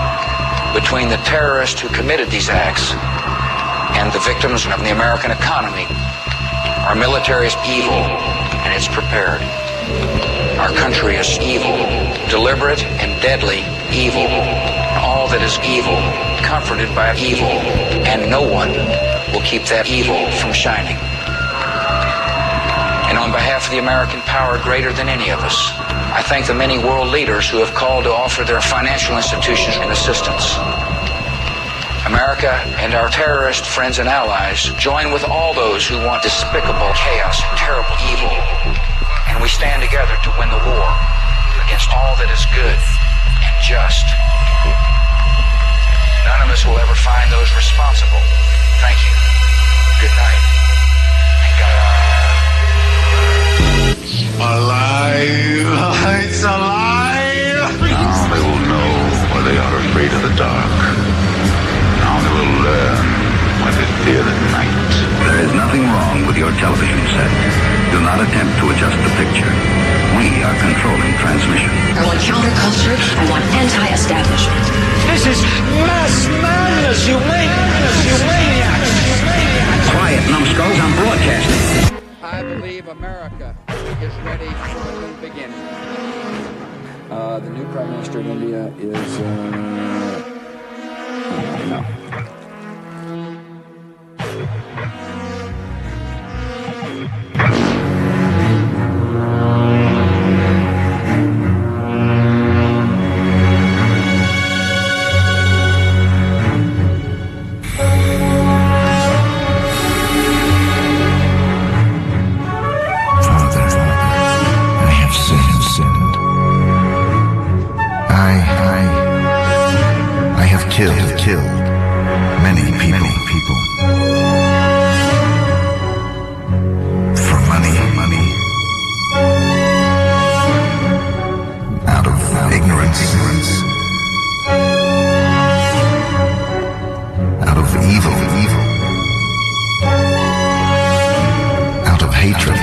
between the terrorists who committed these acts and the victims of the American economy. Our military is evil and it's prepared. Our country is evil, deliberate and deadly evil. All that is evil, comforted by evil, and no one will keep that evil from shining. And on behalf of the American power greater than any of us, I thank the many world leaders who have called to offer their financial institutions and assistance. America and our terrorist friends and allies join with all those who want despicable chaos and terrible evil. And we stand together to win the war against all that is good and just. None of us will ever find those responsible. Thank you. Good night. And God. Alive! It's alive! Now they will know why they are afraid of the dark. Now they will learn why they fear the night. There is nothing wrong with your television set. Do not attempt to adjust the picture. We are controlling transmission. I want counterculture. I want anti-establishment. This is mass madness, you maniacs! Quiet, numbskulls, I'm broadcasting. I believe America is ready for a new beginning. The new Prime Minister of India is, no. Killed many people. For money. Out of ignorance. Out of evil. Out of hatred.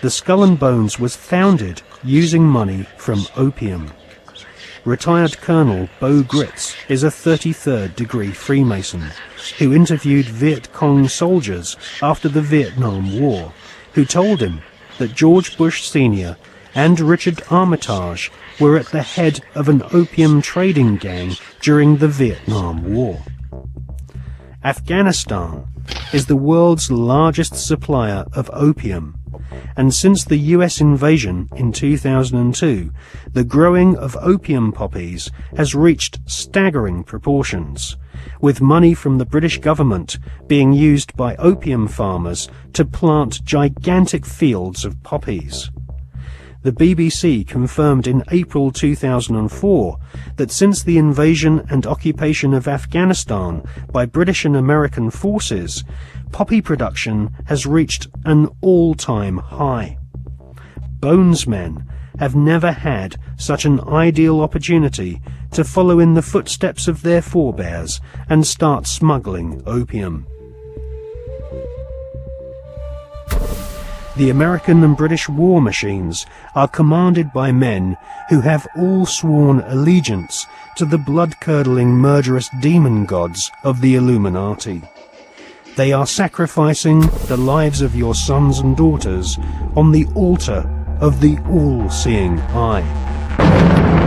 The Skull and Bones was founded using money from opium. Retired Colonel Bo Gritz is a 33rd degree Freemason who interviewed Viet Cong soldiers after the Vietnam War, who told him that George Bush Sr. and Richard Armitage were at the head of an opium trading gang during the Vietnam War. Afghanistan is the world's largest supplier of opium, and since the US invasion in 2002, the growing of opium poppies has reached staggering proportions, with money from the British government being used by opium farmers to plant gigantic fields of poppies. The BBC confirmed in April 2004 that since the invasion and occupation of Afghanistan by British and American forces, poppy production has reached an all-time high. Bonesmen have never had such an ideal opportunity to follow in the footsteps of their forebears and start smuggling opium. The American and British war machines are commanded by men who have all sworn allegiance to the blood-curdling murderous demon gods of the Illuminati. They are sacrificing the lives of your sons and daughters on the altar of the all-seeing eye.